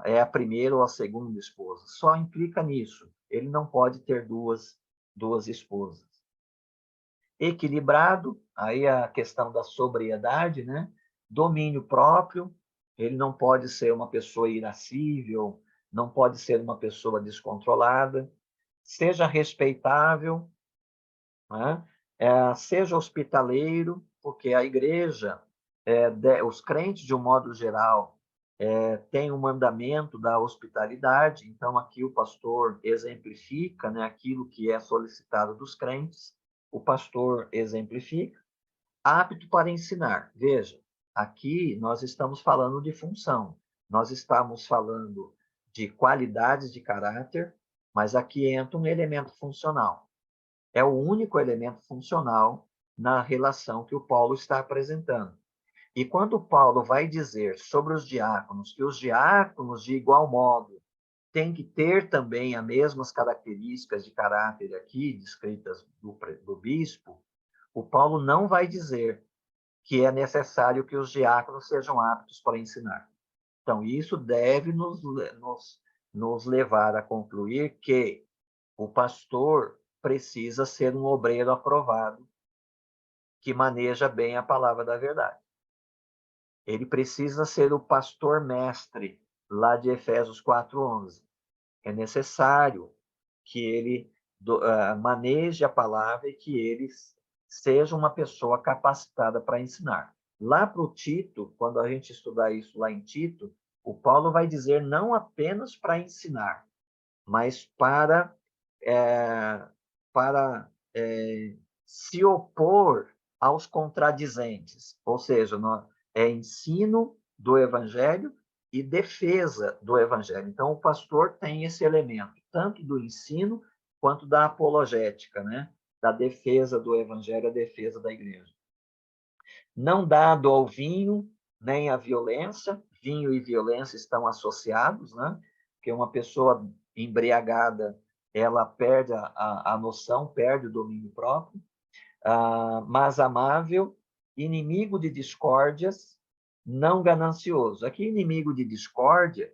é a primeira ou a segunda esposa, só implica nisso. Ele não pode ter duas esposas. Equilibrado, aí a questão da sobriedade, né? Domínio próprio, ele não pode ser uma pessoa irascível, não pode ser uma pessoa descontrolada, seja respeitável, né? Seja hospitaleiro, porque a igreja, os crentes de um modo geral, tem o mandamento da hospitalidade, então aqui o pastor exemplifica, né, aquilo que é solicitado dos crentes, o pastor exemplifica, apto para ensinar. Veja, aqui nós estamos falando de função, nós estamos falando de qualidades de caráter, mas aqui entra um elemento funcional. É o único elemento funcional na relação que o Paulo está apresentando. E quando Paulo vai dizer sobre os diáconos, que os diáconos, de igual modo, têm que ter também as mesmas características de caráter aqui, descritas do bispo, o Paulo não vai dizer que é necessário que os diáconos sejam aptos para ensinar. Então, isso deve nos levar a concluir que o pastor precisa ser um obreiro aprovado, que maneja bem a palavra da verdade. Ele precisa ser o pastor mestre, lá de Efésios 4:11. É necessário que ele maneje a palavra e que ele seja uma pessoa capacitada para ensinar. Lá para o Tito, quando a gente estudar isso lá em Tito, o Paulo vai dizer não apenas para ensinar, mas para se opor aos contradizentes, ou seja, é ensino do evangelho e defesa do evangelho. Então, o pastor tem esse elemento, tanto do ensino quanto da apologética, né? Da defesa do evangelho, a defesa da igreja. Não dado ao vinho, nem à violência, vinho e violência estão associados, né? Porque uma pessoa embriagada, ela perde a noção, perde o domínio próprio. Mas amável, inimigo de discórdias, não ganancioso. Aqui, inimigo de discórdia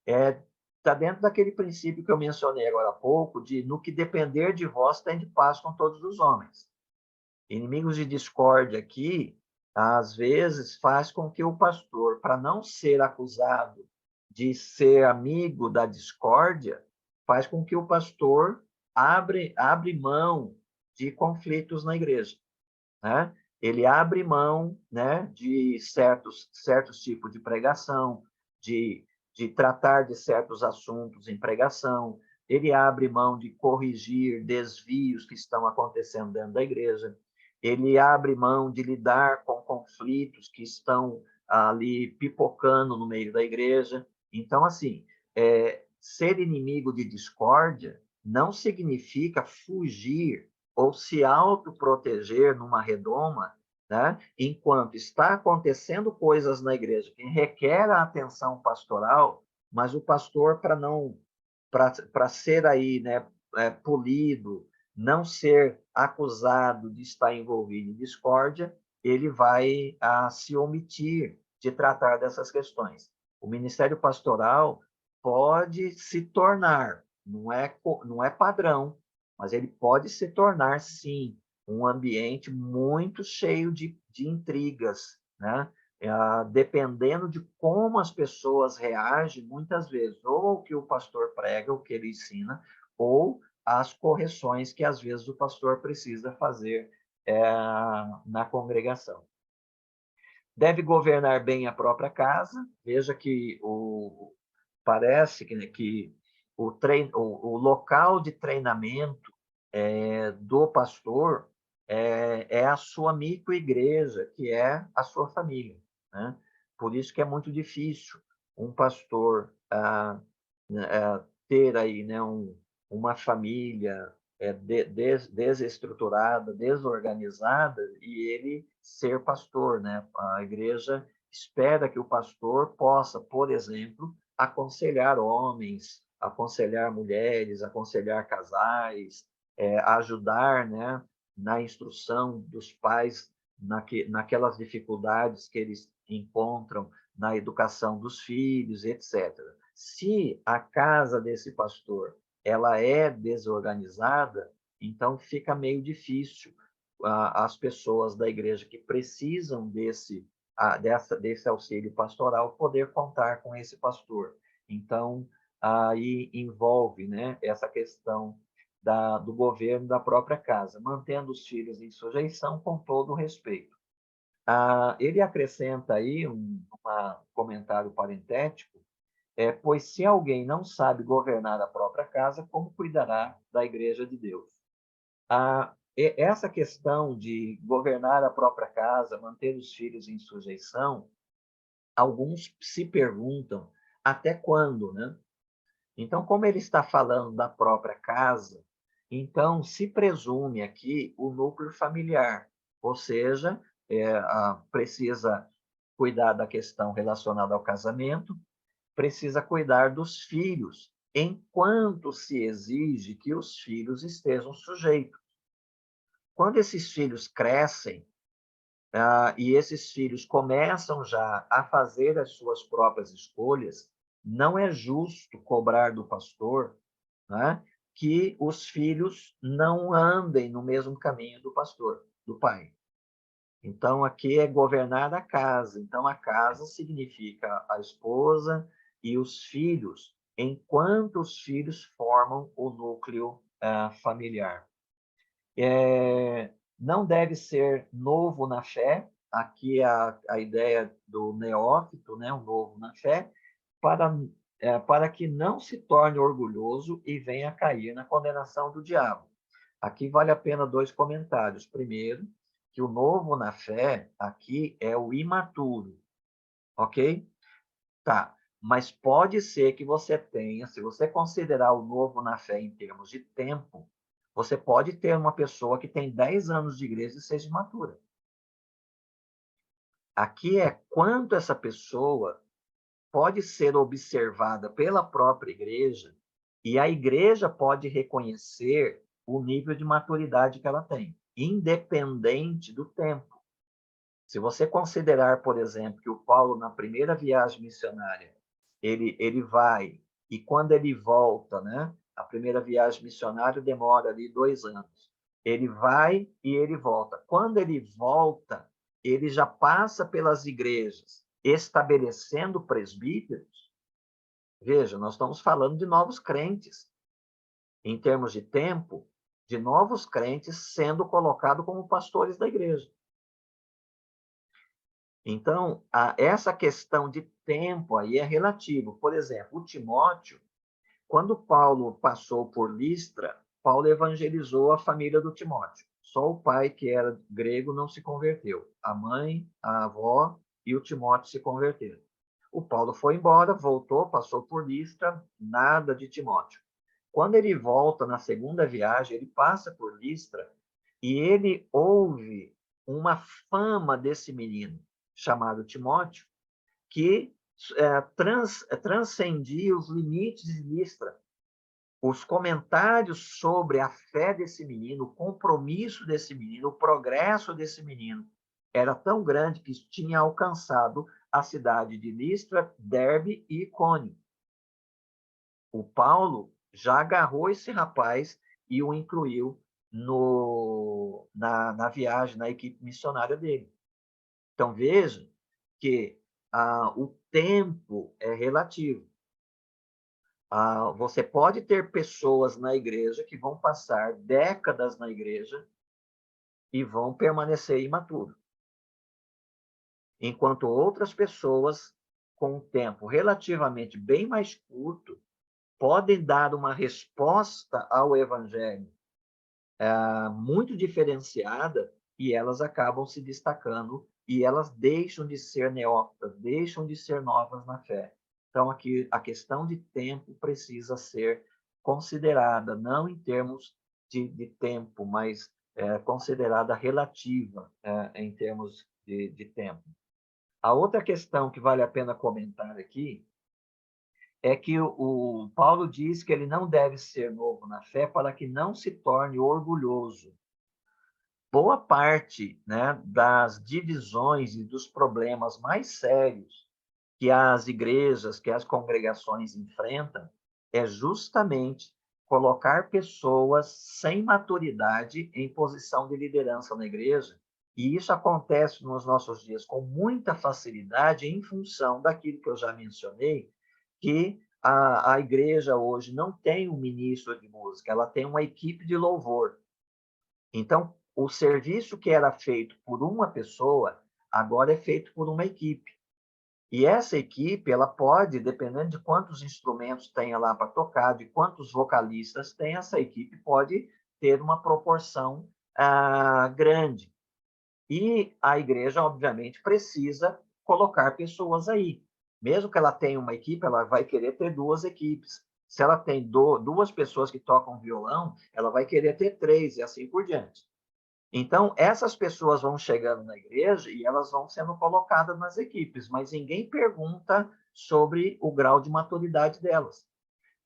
está dentro daquele princípio que eu mencionei agora há pouco, de no que depender de vós, tende paz com todos os homens. Inimigos de discórdia aqui, às vezes, faz com que o pastor, para não ser acusado de ser amigo da discórdia, faz com que o pastor abre mão de conflitos na igreja, né? Ele abre mão, né, de certos tipos de pregação, de tratar de certos assuntos em pregação, ele abre mão de corrigir desvios que estão acontecendo dentro da igreja, ele abre mão de lidar com conflitos que estão ali pipocando no meio da igreja. Então, assim, ser inimigo de discórdia não significa fugir ou se autoproteger numa redoma, né? Enquanto está acontecendo coisas na igreja que requer a atenção pastoral, mas o pastor, para ser aí, né, polido, não ser acusado de estar envolvido em discórdia, ele vai se omitir de tratar dessas questões. O ministério pastoral pode se tornar, não é padrão, mas ele pode se tornar, sim, um ambiente muito cheio de intrigas, né? Dependendo de como as pessoas reagem, muitas vezes, ou o que o pastor prega, o que ele ensina, ou as correções que, às vezes, o pastor precisa fazer na congregação. Deve governar bem a própria casa. Veja que parece que o local de treinamento do pastor é a sua microigreja, que é a sua família, né? Por isso que é muito difícil um pastor ter aí, né, uma família desestruturada, desorganizada, e ele ser pastor, né? A igreja espera que o pastor possa, por exemplo, aconselhar homens, aconselhar mulheres, aconselhar casais, ajudar, né, na instrução dos pais naquelas dificuldades que eles encontram na educação dos filhos, etc. Se a casa desse pastor ela é desorganizada, então fica meio difícil as pessoas da igreja que precisam desse auxílio pastoral poder contar com esse pastor. Então, aí envolve, né, essa questão do governo da própria casa, mantendo os filhos em sujeição com todo o respeito. Ele acrescenta aí, como comentário parentético, pois se alguém não sabe governar a própria casa, como cuidará da igreja de Deus? Essa questão de governar a própria casa, manter os filhos em sujeição, alguns se perguntam até quando, né? Então, como ele está falando da própria casa, então se presume aqui o núcleo familiar, ou seja, precisa cuidar da questão relacionada ao casamento, precisa cuidar dos filhos, enquanto se exige que os filhos estejam sujeitos. Quando esses filhos crescem, e esses filhos começam já a fazer as suas próprias escolhas, não é justo cobrar do pastor, né, que os filhos não andem no mesmo caminho do pastor, do pai. Então, aqui é governar a casa. Então, a casa significa a esposa e os filhos, enquanto os filhos formam o núcleo familiar. Não deve ser novo na fé. Aqui a ideia do neófito, né, o novo na fé, para que não se torne orgulhoso e venha a cair na condenação do diabo. Aqui vale a pena 2 comentários. Primeiro, que o novo na fé aqui é o imaturo, ok? Tá, mas pode ser que você tenha, se você considerar o novo na fé em termos de tempo, você pode ter uma pessoa que tem 10 anos de igreja e seja imatura. Aqui é quanto essa pessoa pode ser observada pela própria igreja e a igreja pode reconhecer o nível de maturidade que ela tem, independente do tempo. Se você considerar, por exemplo, que o Paulo, na primeira viagem missionária, ele vai, e quando ele volta, né? A primeira viagem missionária demora ali 2 anos. Ele vai e ele volta. Quando ele volta, ele já passa pelas igrejas, estabelecendo presbíteros. Veja, nós estamos falando de novos crentes. Em termos de tempo, de novos crentes sendo colocados como pastores da igreja. Então, essa questão de tempo aí é relativo. Por exemplo, o Timóteo, quando Paulo passou por Listra, Paulo evangelizou a família do Timóteo. Só o pai, que era grego, não se converteu. A mãe, a avó e o Timóteo se converteram. O Paulo foi embora, voltou, passou por Listra, nada de Timóteo. Quando ele volta na segunda viagem, ele passa por Listra e ele ouve uma fama desse menino, chamado Timóteo, que transcendia os limites de Listra. Os comentários sobre a fé desse menino, o compromisso desse menino, o progresso desse menino, era tão grande que tinha alcançado a cidade de Listra, Derbe e Icônio. O Paulo já agarrou esse rapaz e o incluiu na viagem, na equipe missionária dele. Então, veja que o tempo é relativo. Você pode ter pessoas na igreja que vão passar décadas na igreja e vão permanecer imaturos, enquanto outras pessoas, com um tempo relativamente bem mais curto, podem dar uma resposta ao evangelho muito diferenciada e elas acabam se destacando e elas deixam de ser neófitas, deixam de ser novas na fé. Então, aqui, a questão de tempo precisa ser considerada, não em termos de tempo, mas considerada relativa em termos de tempo. A outra questão que vale a pena comentar aqui é que o Paulo diz que ele não deve ser novo na fé para que não se torne orgulhoso. Boa parte, né, das divisões e dos problemas mais sérios que as igrejas, que as congregações enfrentam, é justamente colocar pessoas sem maturidade em posição de liderança na igreja. E isso acontece nos nossos dias com muita facilidade em função daquilo que eu já mencionei, que a igreja hoje não tem um ministro de música, ela tem uma equipe de louvor. Então, o serviço que era feito por uma pessoa, agora é feito por uma equipe. E essa equipe, ela pode, dependendo de quantos instrumentos tenha lá para tocar, de quantos vocalistas tem, essa equipe pode ter uma proporção grande. E a igreja, obviamente, precisa colocar pessoas aí. Mesmo que ela tenha uma equipe, ela vai querer ter 2 equipes. Se ela tem 2 pessoas que tocam violão, ela vai querer ter 3 e assim por diante. Então, essas pessoas vão chegando na igreja e elas vão sendo colocadas nas equipes, mas ninguém pergunta sobre o grau de maturidade delas.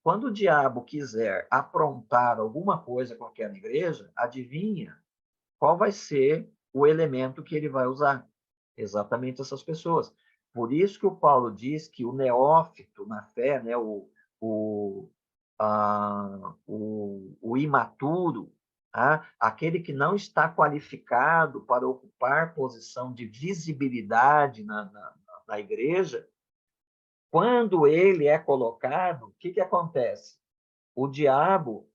Quando o diabo quiser aprontar alguma coisa com aquela igreja, adivinha qual vai ser o elemento que ele vai usar? Exatamente essas pessoas. Por isso que o Paulo diz que o neófito na fé, né, o imaturo, aquele que não está qualificado para ocupar posição de visibilidade na igreja, quando ele é colocado, o que acontece? O diabo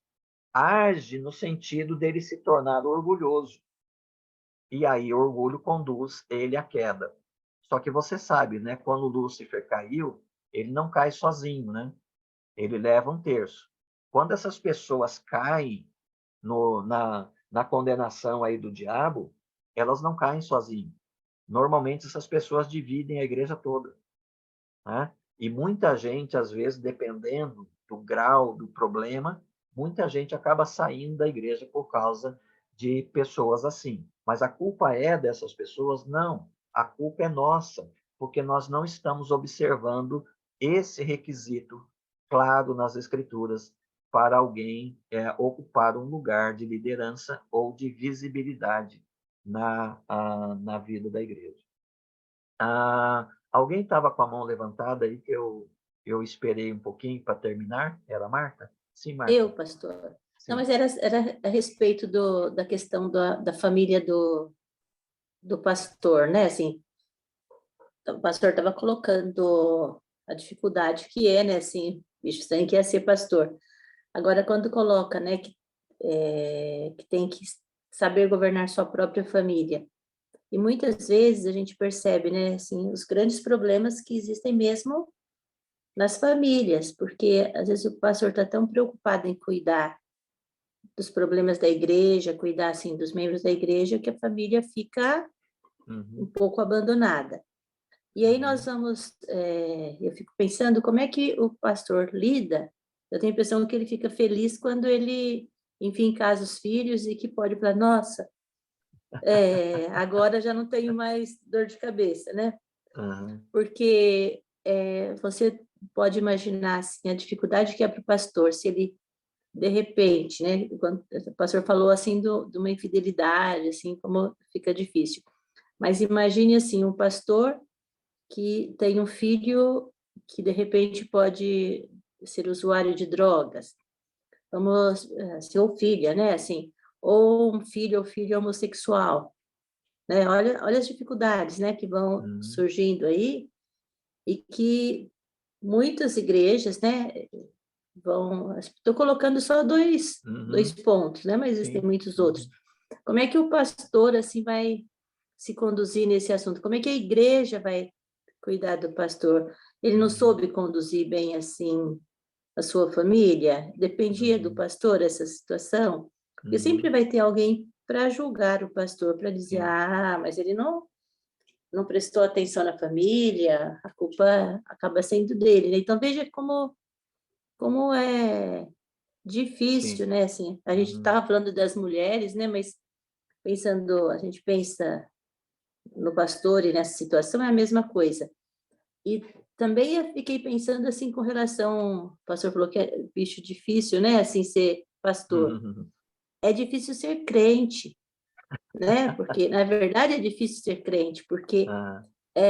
age no sentido dele se tornar orgulhoso. E aí o orgulho conduz ele à queda. Só que você sabe, né? Quando Lúcifer caiu, ele não cai sozinho, né? Ele leva um terço. Quando essas pessoas caem na condenação aí do diabo, elas não caem sozinhas. Normalmente essas pessoas dividem a igreja toda, né? E muita gente, às vezes, dependendo do grau do problema, muita gente acaba saindo da igreja por causa de pessoas assim. Mas a culpa é dessas pessoas? Não. A culpa é nossa, porque nós não estamos observando esse requisito claro nas Escrituras para alguém ocupar um lugar de liderança ou de visibilidade na vida da igreja. Alguém estava com a mão levantada aí que eu esperei um pouquinho para terminar? Era a Marta? Sim, Marta. Eu, pastor. Sim. Não, mas era a respeito da questão da família do pastor, né? Assim, o pastor estava colocando a dificuldade que é, né? Assim, bicho sangue que é ser pastor. Agora, quando coloca, né, que tem que saber governar sua própria família. E muitas vezes a gente percebe, né, assim, os grandes problemas que existem mesmo nas famílias, porque às vezes o pastor está tão preocupado em cuidar dos problemas da igreja, cuidar, assim, dos membros da igreja, que a família fica um pouco abandonada. E aí nós vamos, eu fico pensando como é que o pastor lida. Eu tenho a impressão que ele fica feliz quando ele, enfim, casa os filhos e que pode falar, nossa, agora já não tenho mais dor de cabeça, né? Porque você pode imaginar assim, a dificuldade que é para o pastor, se ele, de repente, né? Quando o pastor falou assim de uma infidelidade, assim, como fica difícil. Mas imagine assim, um pastor que tem um filho que, de repente, pode ser usuário de drogas, vamos, seu filha, né, assim, ou um filho ou filha homossexual, né, olha as dificuldades, né, que vão surgindo aí, e que muitas igrejas, né, estou colocando só dois pontos, né, mas existem muitos outros. Como é que o pastor, assim, vai se conduzir nesse assunto? Como é que a igreja vai cuidar do pastor? Ele não soube conduzir bem, assim, a sua família? Dependia do pastor essa situação? Porque sempre vai ter alguém para julgar o pastor, para dizer, mas ele não prestou atenção na família, a culpa acaba sendo dele, né? Então, veja como é difícil, né? Assim, a gente estava falando das mulheres, né? Mas a gente pensa no pastor e nessa situação, é a mesma coisa. E também eu fiquei pensando assim com relação, o pastor falou que é bicho difícil, né, assim, ser pastor. É difícil ser crente, né, porque na verdade é difícil ser crente, porque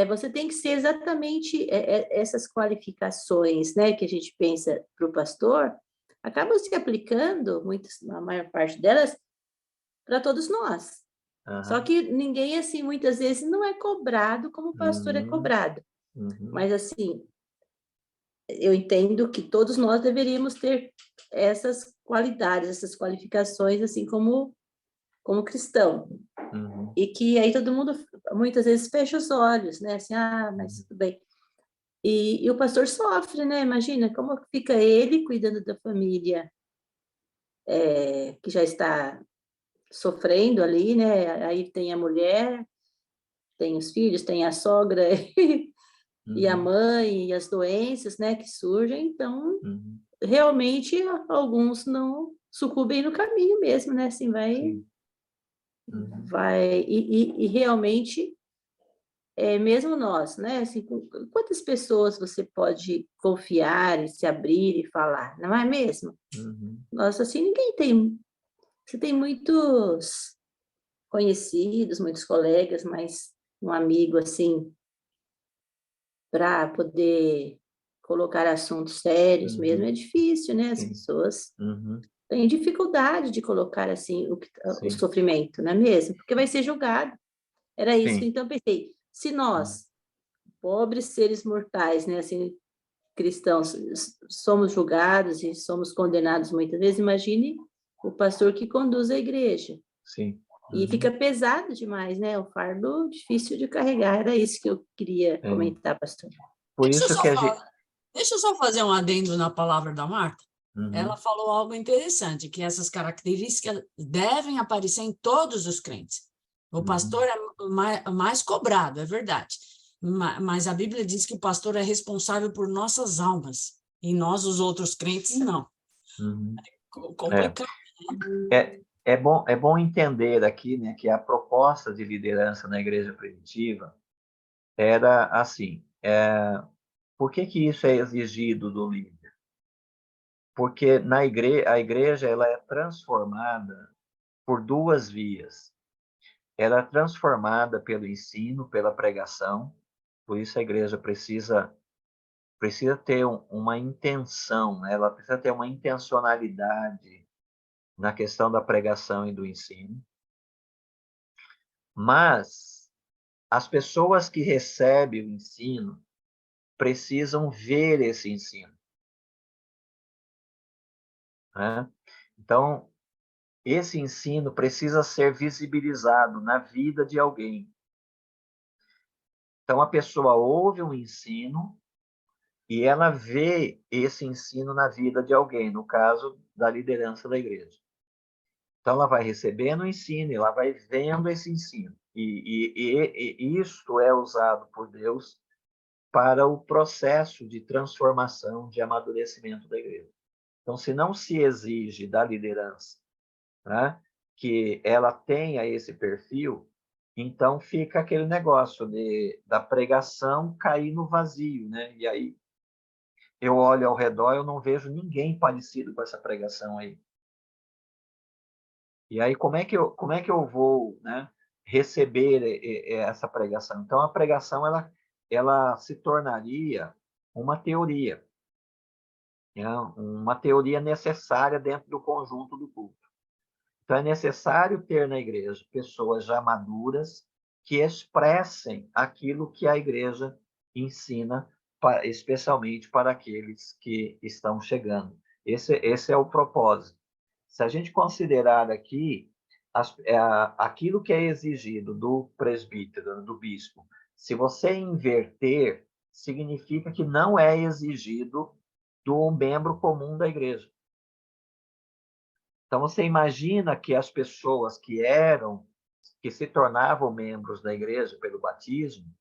você tem que ser exatamente essas qualificações, né, que a gente pensa para o pastor, acabam se aplicando, a maior parte delas, para todos nós. Só que ninguém, assim, muitas vezes não é cobrado como o pastor é cobrado. Mas, assim, eu entendo que todos nós deveríamos ter essas qualidades, essas qualificações, assim, como cristão. E que aí todo mundo, muitas vezes, fecha os olhos, né? Assim, mas tudo bem. E o pastor sofre, né? Imagina como fica ele cuidando da família que já está sofrendo ali, né? Aí tem a mulher, tem os filhos, tem a sogra e a mãe, e as doenças, né, que surgem. Então, realmente, alguns não sucumbem no caminho mesmo, né? Assim, e realmente, mesmo nós, né? Assim, quantas pessoas você pode confiar e se abrir e falar, não é mesmo? Nossa, assim, ninguém tem. Você tem muitos conhecidos, muitos colegas, mas um amigo, assim, para poder colocar assuntos sérios mesmo é difícil, né? As pessoas têm dificuldade de colocar, assim, o sofrimento, não é mesmo? Porque vai ser julgado. Era isso que então eu pensei. Se nós, pobres seres mortais, né, assim, cristãos, somos julgados e somos condenados muitas vezes, imagine o pastor que conduz a igreja. Sim. E fica pesado demais, né? O fardo difícil de carregar. Era isso que eu queria comentar, pastor. Por Deixa eu isso só que a falar- gente... Deixa eu só fazer um adendo na palavra da Marta. Ela falou algo interessante, que essas características devem aparecer em todos os crentes. O pastor é mais cobrado, é verdade. Mas a Bíblia diz que o pastor é responsável por nossas almas, e nós, os outros crentes, não. Complicado. É bom entender aqui, né, que a proposta de liderança na igreja primitiva era assim. Por que isso é exigido do líder? Porque a igreja ela é transformada por duas vias. Ela é transformada pelo ensino, pela pregação. Por isso a igreja precisa ter uma intenção, né? Ela precisa ter uma intencionalidade na questão da pregação e do ensino. Mas as pessoas que recebem o ensino precisam ver esse ensino, né? Então, esse ensino precisa ser visibilizado na vida de alguém. Então, a pessoa ouve um ensino e ela vê esse ensino na vida de alguém, no caso da liderança da igreja. Então, ela vai recebendo o ensino, ela vai vendo esse ensino. E isto é usado por Deus para o processo de transformação, de amadurecimento da igreja. Então, se não se exige da liderança, né, que ela tenha esse perfil, então fica aquele negócio da pregação cair no vazio, né? E aí eu olho ao redor, eu não vejo ninguém parecido com essa pregação aí. E aí como é que eu vou, né, receber essa pregação? Então a pregação ela se tornaria uma teoria, né? Uma teoria necessária dentro do conjunto do culto. Então, é necessário ter na igreja pessoas já maduras que expressem aquilo que a igreja ensina, especialmente para aqueles que estão chegando. Esse é o propósito. Se a gente considerar aqui aquilo que é exigido do presbítero, do bispo, se você inverter, significa que não é exigido do membro comum da igreja. Então, você imagina que as pessoas que se tornavam membros da igreja pelo batismo,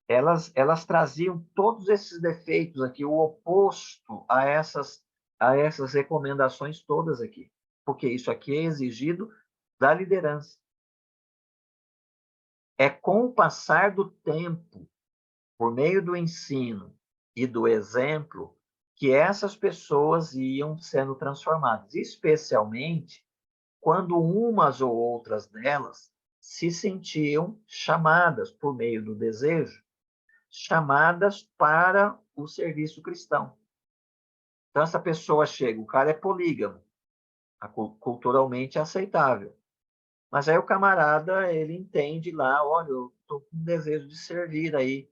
elas traziam todos esses defeitos aqui, o oposto a essas recomendações todas aqui, porque isso aqui é exigido da liderança. É com o passar do tempo, por meio do ensino e do exemplo, que essas pessoas iam sendo transformadas, especialmente quando umas ou outras delas se sentiam chamadas por meio do desejo, chamadas para o serviço cristão. Então, essa pessoa chega, o cara é polígamo, culturalmente aceitável. Mas aí o camarada, ele entende lá, olha, eu estou com desejo de servir aí,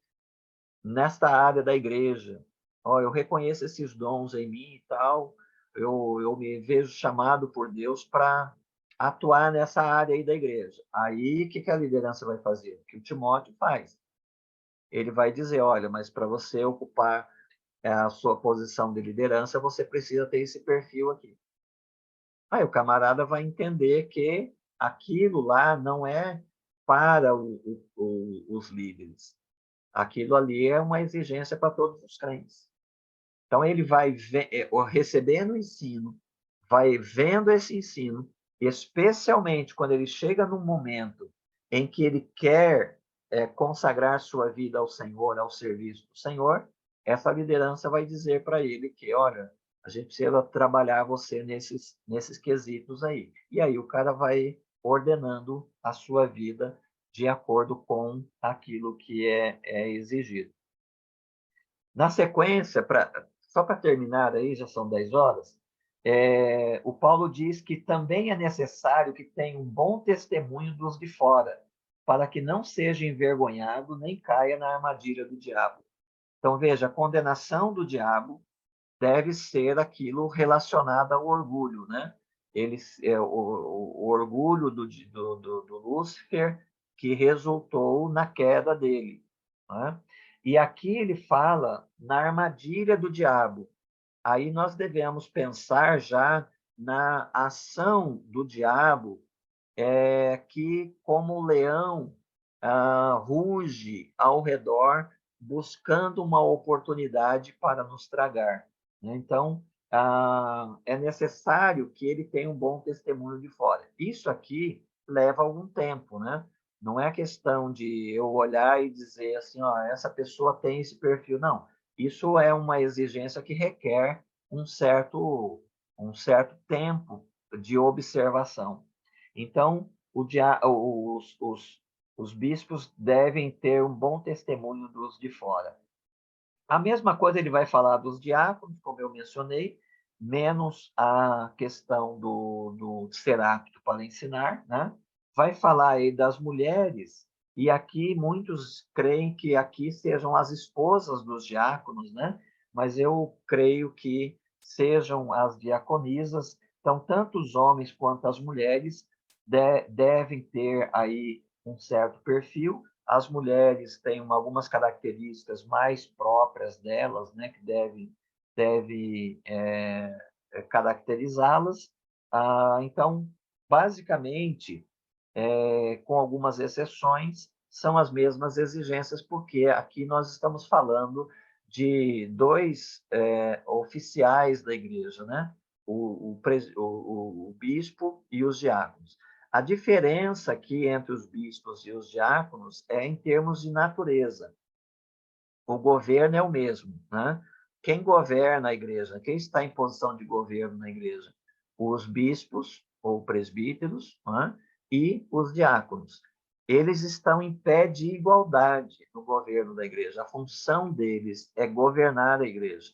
nesta área da igreja. Olha, eu reconheço esses dons em mim e tal, eu me vejo chamado por Deus para atuar nessa área aí da igreja. Aí, o que a liderança vai fazer? O que o Timóteo faz? ele vai dizer, olha, mas para você ocupar a sua posição de liderança, você precisa ter esse perfil aqui. Aí o camarada vai entender que aquilo lá não é para os líderes. Aquilo ali é uma exigência para todos os crentes. Então, ele vai recebendo o ensino, vai vendo esse ensino, especialmente quando ele chega num momento em que ele quer consagrar sua vida ao Senhor, ao serviço do Senhor, essa liderança vai dizer para ele que, olha, a gente precisa trabalhar você nesses quesitos aí. E aí o cara vai ordenando a sua vida de acordo com aquilo que é exigido. Na sequência, só para terminar aí, já são 10 horas, o Paulo diz que também é necessário que tenha um bom testemunho dos de fora, para que não seja envergonhado nem caia na armadilha do diabo. Então, veja, a condenação do diabo deve ser aquilo relacionado ao orgulho, né? O orgulho do Lúcifer que resultou na queda dele, né? E aqui ele fala na armadilha do diabo. Aí nós devemos pensar já na ação do diabo, que, como o leão, ruge ao redor, buscando uma oportunidade para nos tragar. Então, é necessário que ele tenha um bom testemunho de fora. Isso aqui leva algum tempo, né? Não é questão de eu olhar e dizer assim, ó, essa pessoa tem esse perfil. Não, isso é uma exigência que requer um certo tempo de observação. Então, os bispos devem ter um bom testemunho dos de fora. A mesma coisa ele vai falar dos diáconos, como eu mencionei, menos a questão do ser apto para ensinar, né? Vai falar aí das mulheres, e aqui muitos creem que aqui sejam as esposas dos diáconos, né? Mas eu creio que sejam as diaconisas. Então, tanto os homens quanto as mulheres devem ter aí um certo perfil. As mulheres têm algumas características mais próprias delas, né, que deve caracterizá-las. Então, basicamente, com algumas exceções, são as mesmas exigências, porque aqui nós estamos falando de dois oficiais da igreja, né? O bispo e os diáconos. A diferença aqui entre os bispos e os diáconos é em termos de natureza. O governo é o mesmo, né? Quem governa a igreja, quem está em posição de governo na igreja? Os bispos ou presbíteros, né? E os diáconos. Eles estão em pé de igualdade no governo da igreja. A função deles é governar a igreja.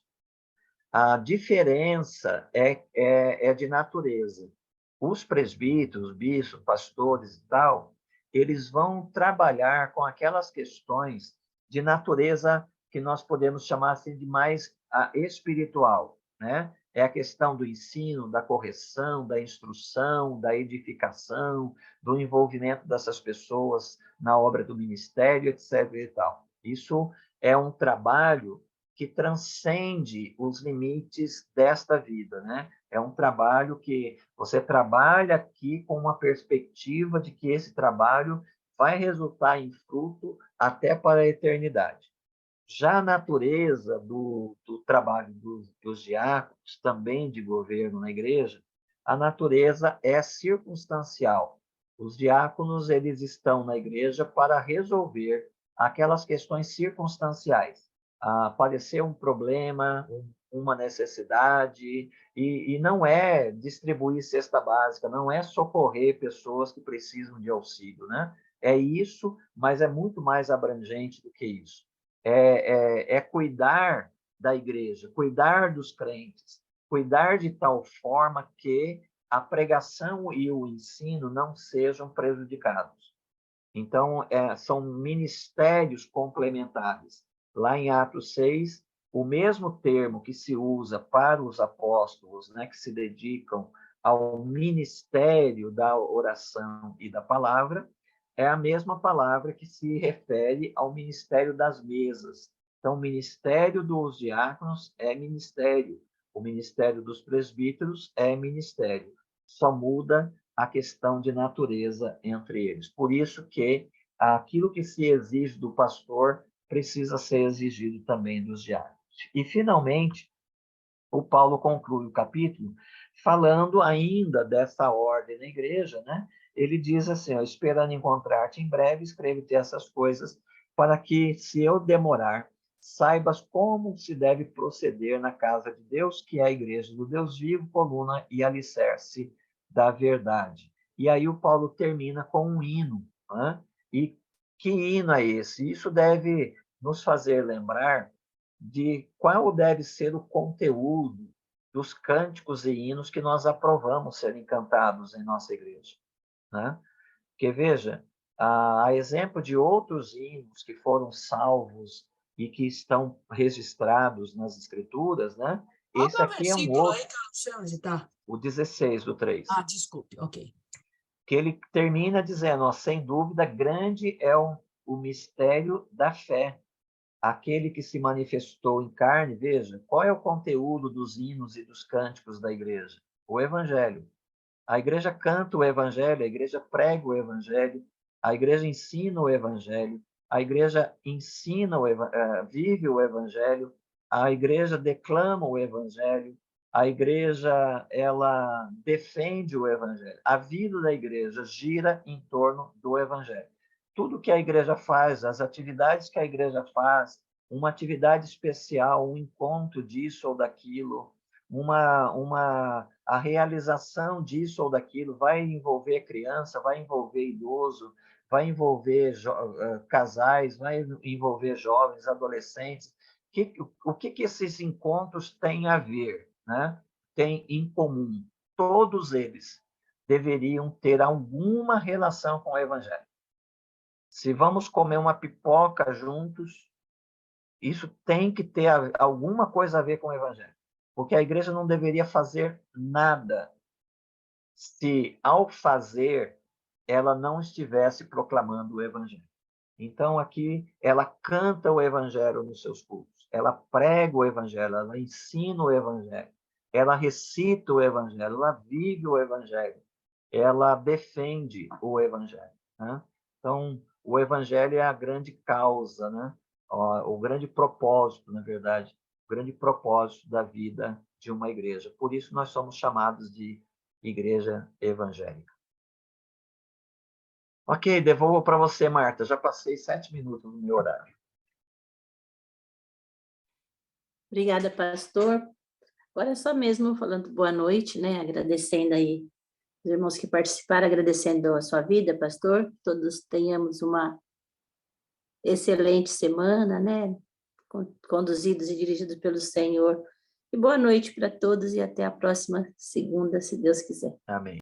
A diferença é de natureza. Os presbíteros, bispos, pastores e tal, eles vão trabalhar com aquelas questões de natureza que nós podemos chamar assim de mais espiritual, né? É a questão do ensino, da correção, da instrução, da edificação, do envolvimento dessas pessoas na obra do ministério, etc. e tal. Isso é um trabalho que transcende os limites desta vida, né? É um trabalho que você trabalha aqui com uma perspectiva de que esse trabalho vai resultar em fruto até para a eternidade. Já a natureza do trabalho dos diáconos, também de governo na igreja, a natureza é circunstancial. Os diáconos, eles estão na igreja para resolver aquelas questões circunstanciais. Aparecer um problema, uma necessidade, e não é distribuir cesta básica, não é socorrer pessoas que precisam de auxílio, né? É isso, mas é muito mais abrangente do que isso. É cuidar da igreja, cuidar dos crentes, cuidar de tal forma que a pregação e o ensino não sejam prejudicados. Então, são ministérios complementares. Lá em Atos 6, o mesmo termo que se usa para os apóstolos, né, que se dedicam ao ministério da oração e da palavra, é a mesma palavra que se refere ao ministério das mesas. Então, o ministério dos diáconos é ministério, o ministério dos presbíteros é ministério. Só muda a questão de natureza entre eles. Por isso que aquilo que se exige do pastor precisa ser exigido também dos diáconos. E, finalmente, o Paulo conclui o capítulo falando ainda dessa ordem na igreja, né? Ele diz assim, ó, esperando encontrar-te em breve, escreve-te essas coisas, para que, se eu demorar, saibas como se deve proceder na casa de Deus, que é a igreja do Deus vivo, coluna e alicerce da verdade. E aí o Paulo termina com um hino, né? E que hino é esse? Isso deve nos fazer lembrar de qual deve ser o conteúdo dos cânticos e hinos que nós aprovamos serem cantados em nossa igreja, né? Porque, veja, a exemplo de outros hinos que foram salvos e que estão registrados nas Escrituras, né? Esse Qual é o aqui é um versículo aí outro, que eu não sei onde está? o 16 do 3. Ah, desculpe, ok. Que ele termina dizendo, ó, sem dúvida, grande é o mistério da fé. Aquele que se manifestou em carne, veja, qual é o conteúdo dos hinos e dos cânticos da igreja? O Evangelho. A igreja canta o Evangelho, a igreja prega o Evangelho, a igreja ensina o Evangelho, a igreja ensina vive o Evangelho, a igreja declama o Evangelho, a igreja ela defende o Evangelho. A vida da igreja gira em torno do Evangelho. Tudo que a igreja faz, as atividades que a igreja faz, uma atividade especial, um encontro disso ou daquilo, a realização disso ou daquilo vai envolver criança, vai envolver idoso, vai envolver casais, vai envolver jovens, adolescentes. O que esses encontros têm a ver, né? Tem em comum? Todos eles deveriam ter alguma relação com o Evangelho. Se vamos comer uma pipoca juntos, isso tem que ter alguma coisa a ver com o Evangelho. Porque a igreja não deveria fazer nada se, ao fazer, ela não estivesse proclamando o Evangelho. Então, aqui, ela canta o Evangelho nos seus cultos, ela prega o Evangelho, ela ensina o Evangelho, ela recita o Evangelho, ela vive o Evangelho, ela defende o Evangelho, né? Então, o Evangelho é a grande causa, né? O grande propósito, na verdade, o grande propósito da vida de uma igreja. Por isso, nós somos chamados de igreja evangélica. Ok, devolvo para você, Marta. Já passei 7 minutos no meu horário. Obrigada, pastor. Agora é só mesmo falando boa noite, né? Agradecendo aí os irmãos que participaram, agradecendo a sua vida, pastor. Todos tenhamos uma excelente semana, né? Conduzidos e dirigidos pelo Senhor. E boa noite para todos e até a próxima segunda, se Deus quiser. Amém.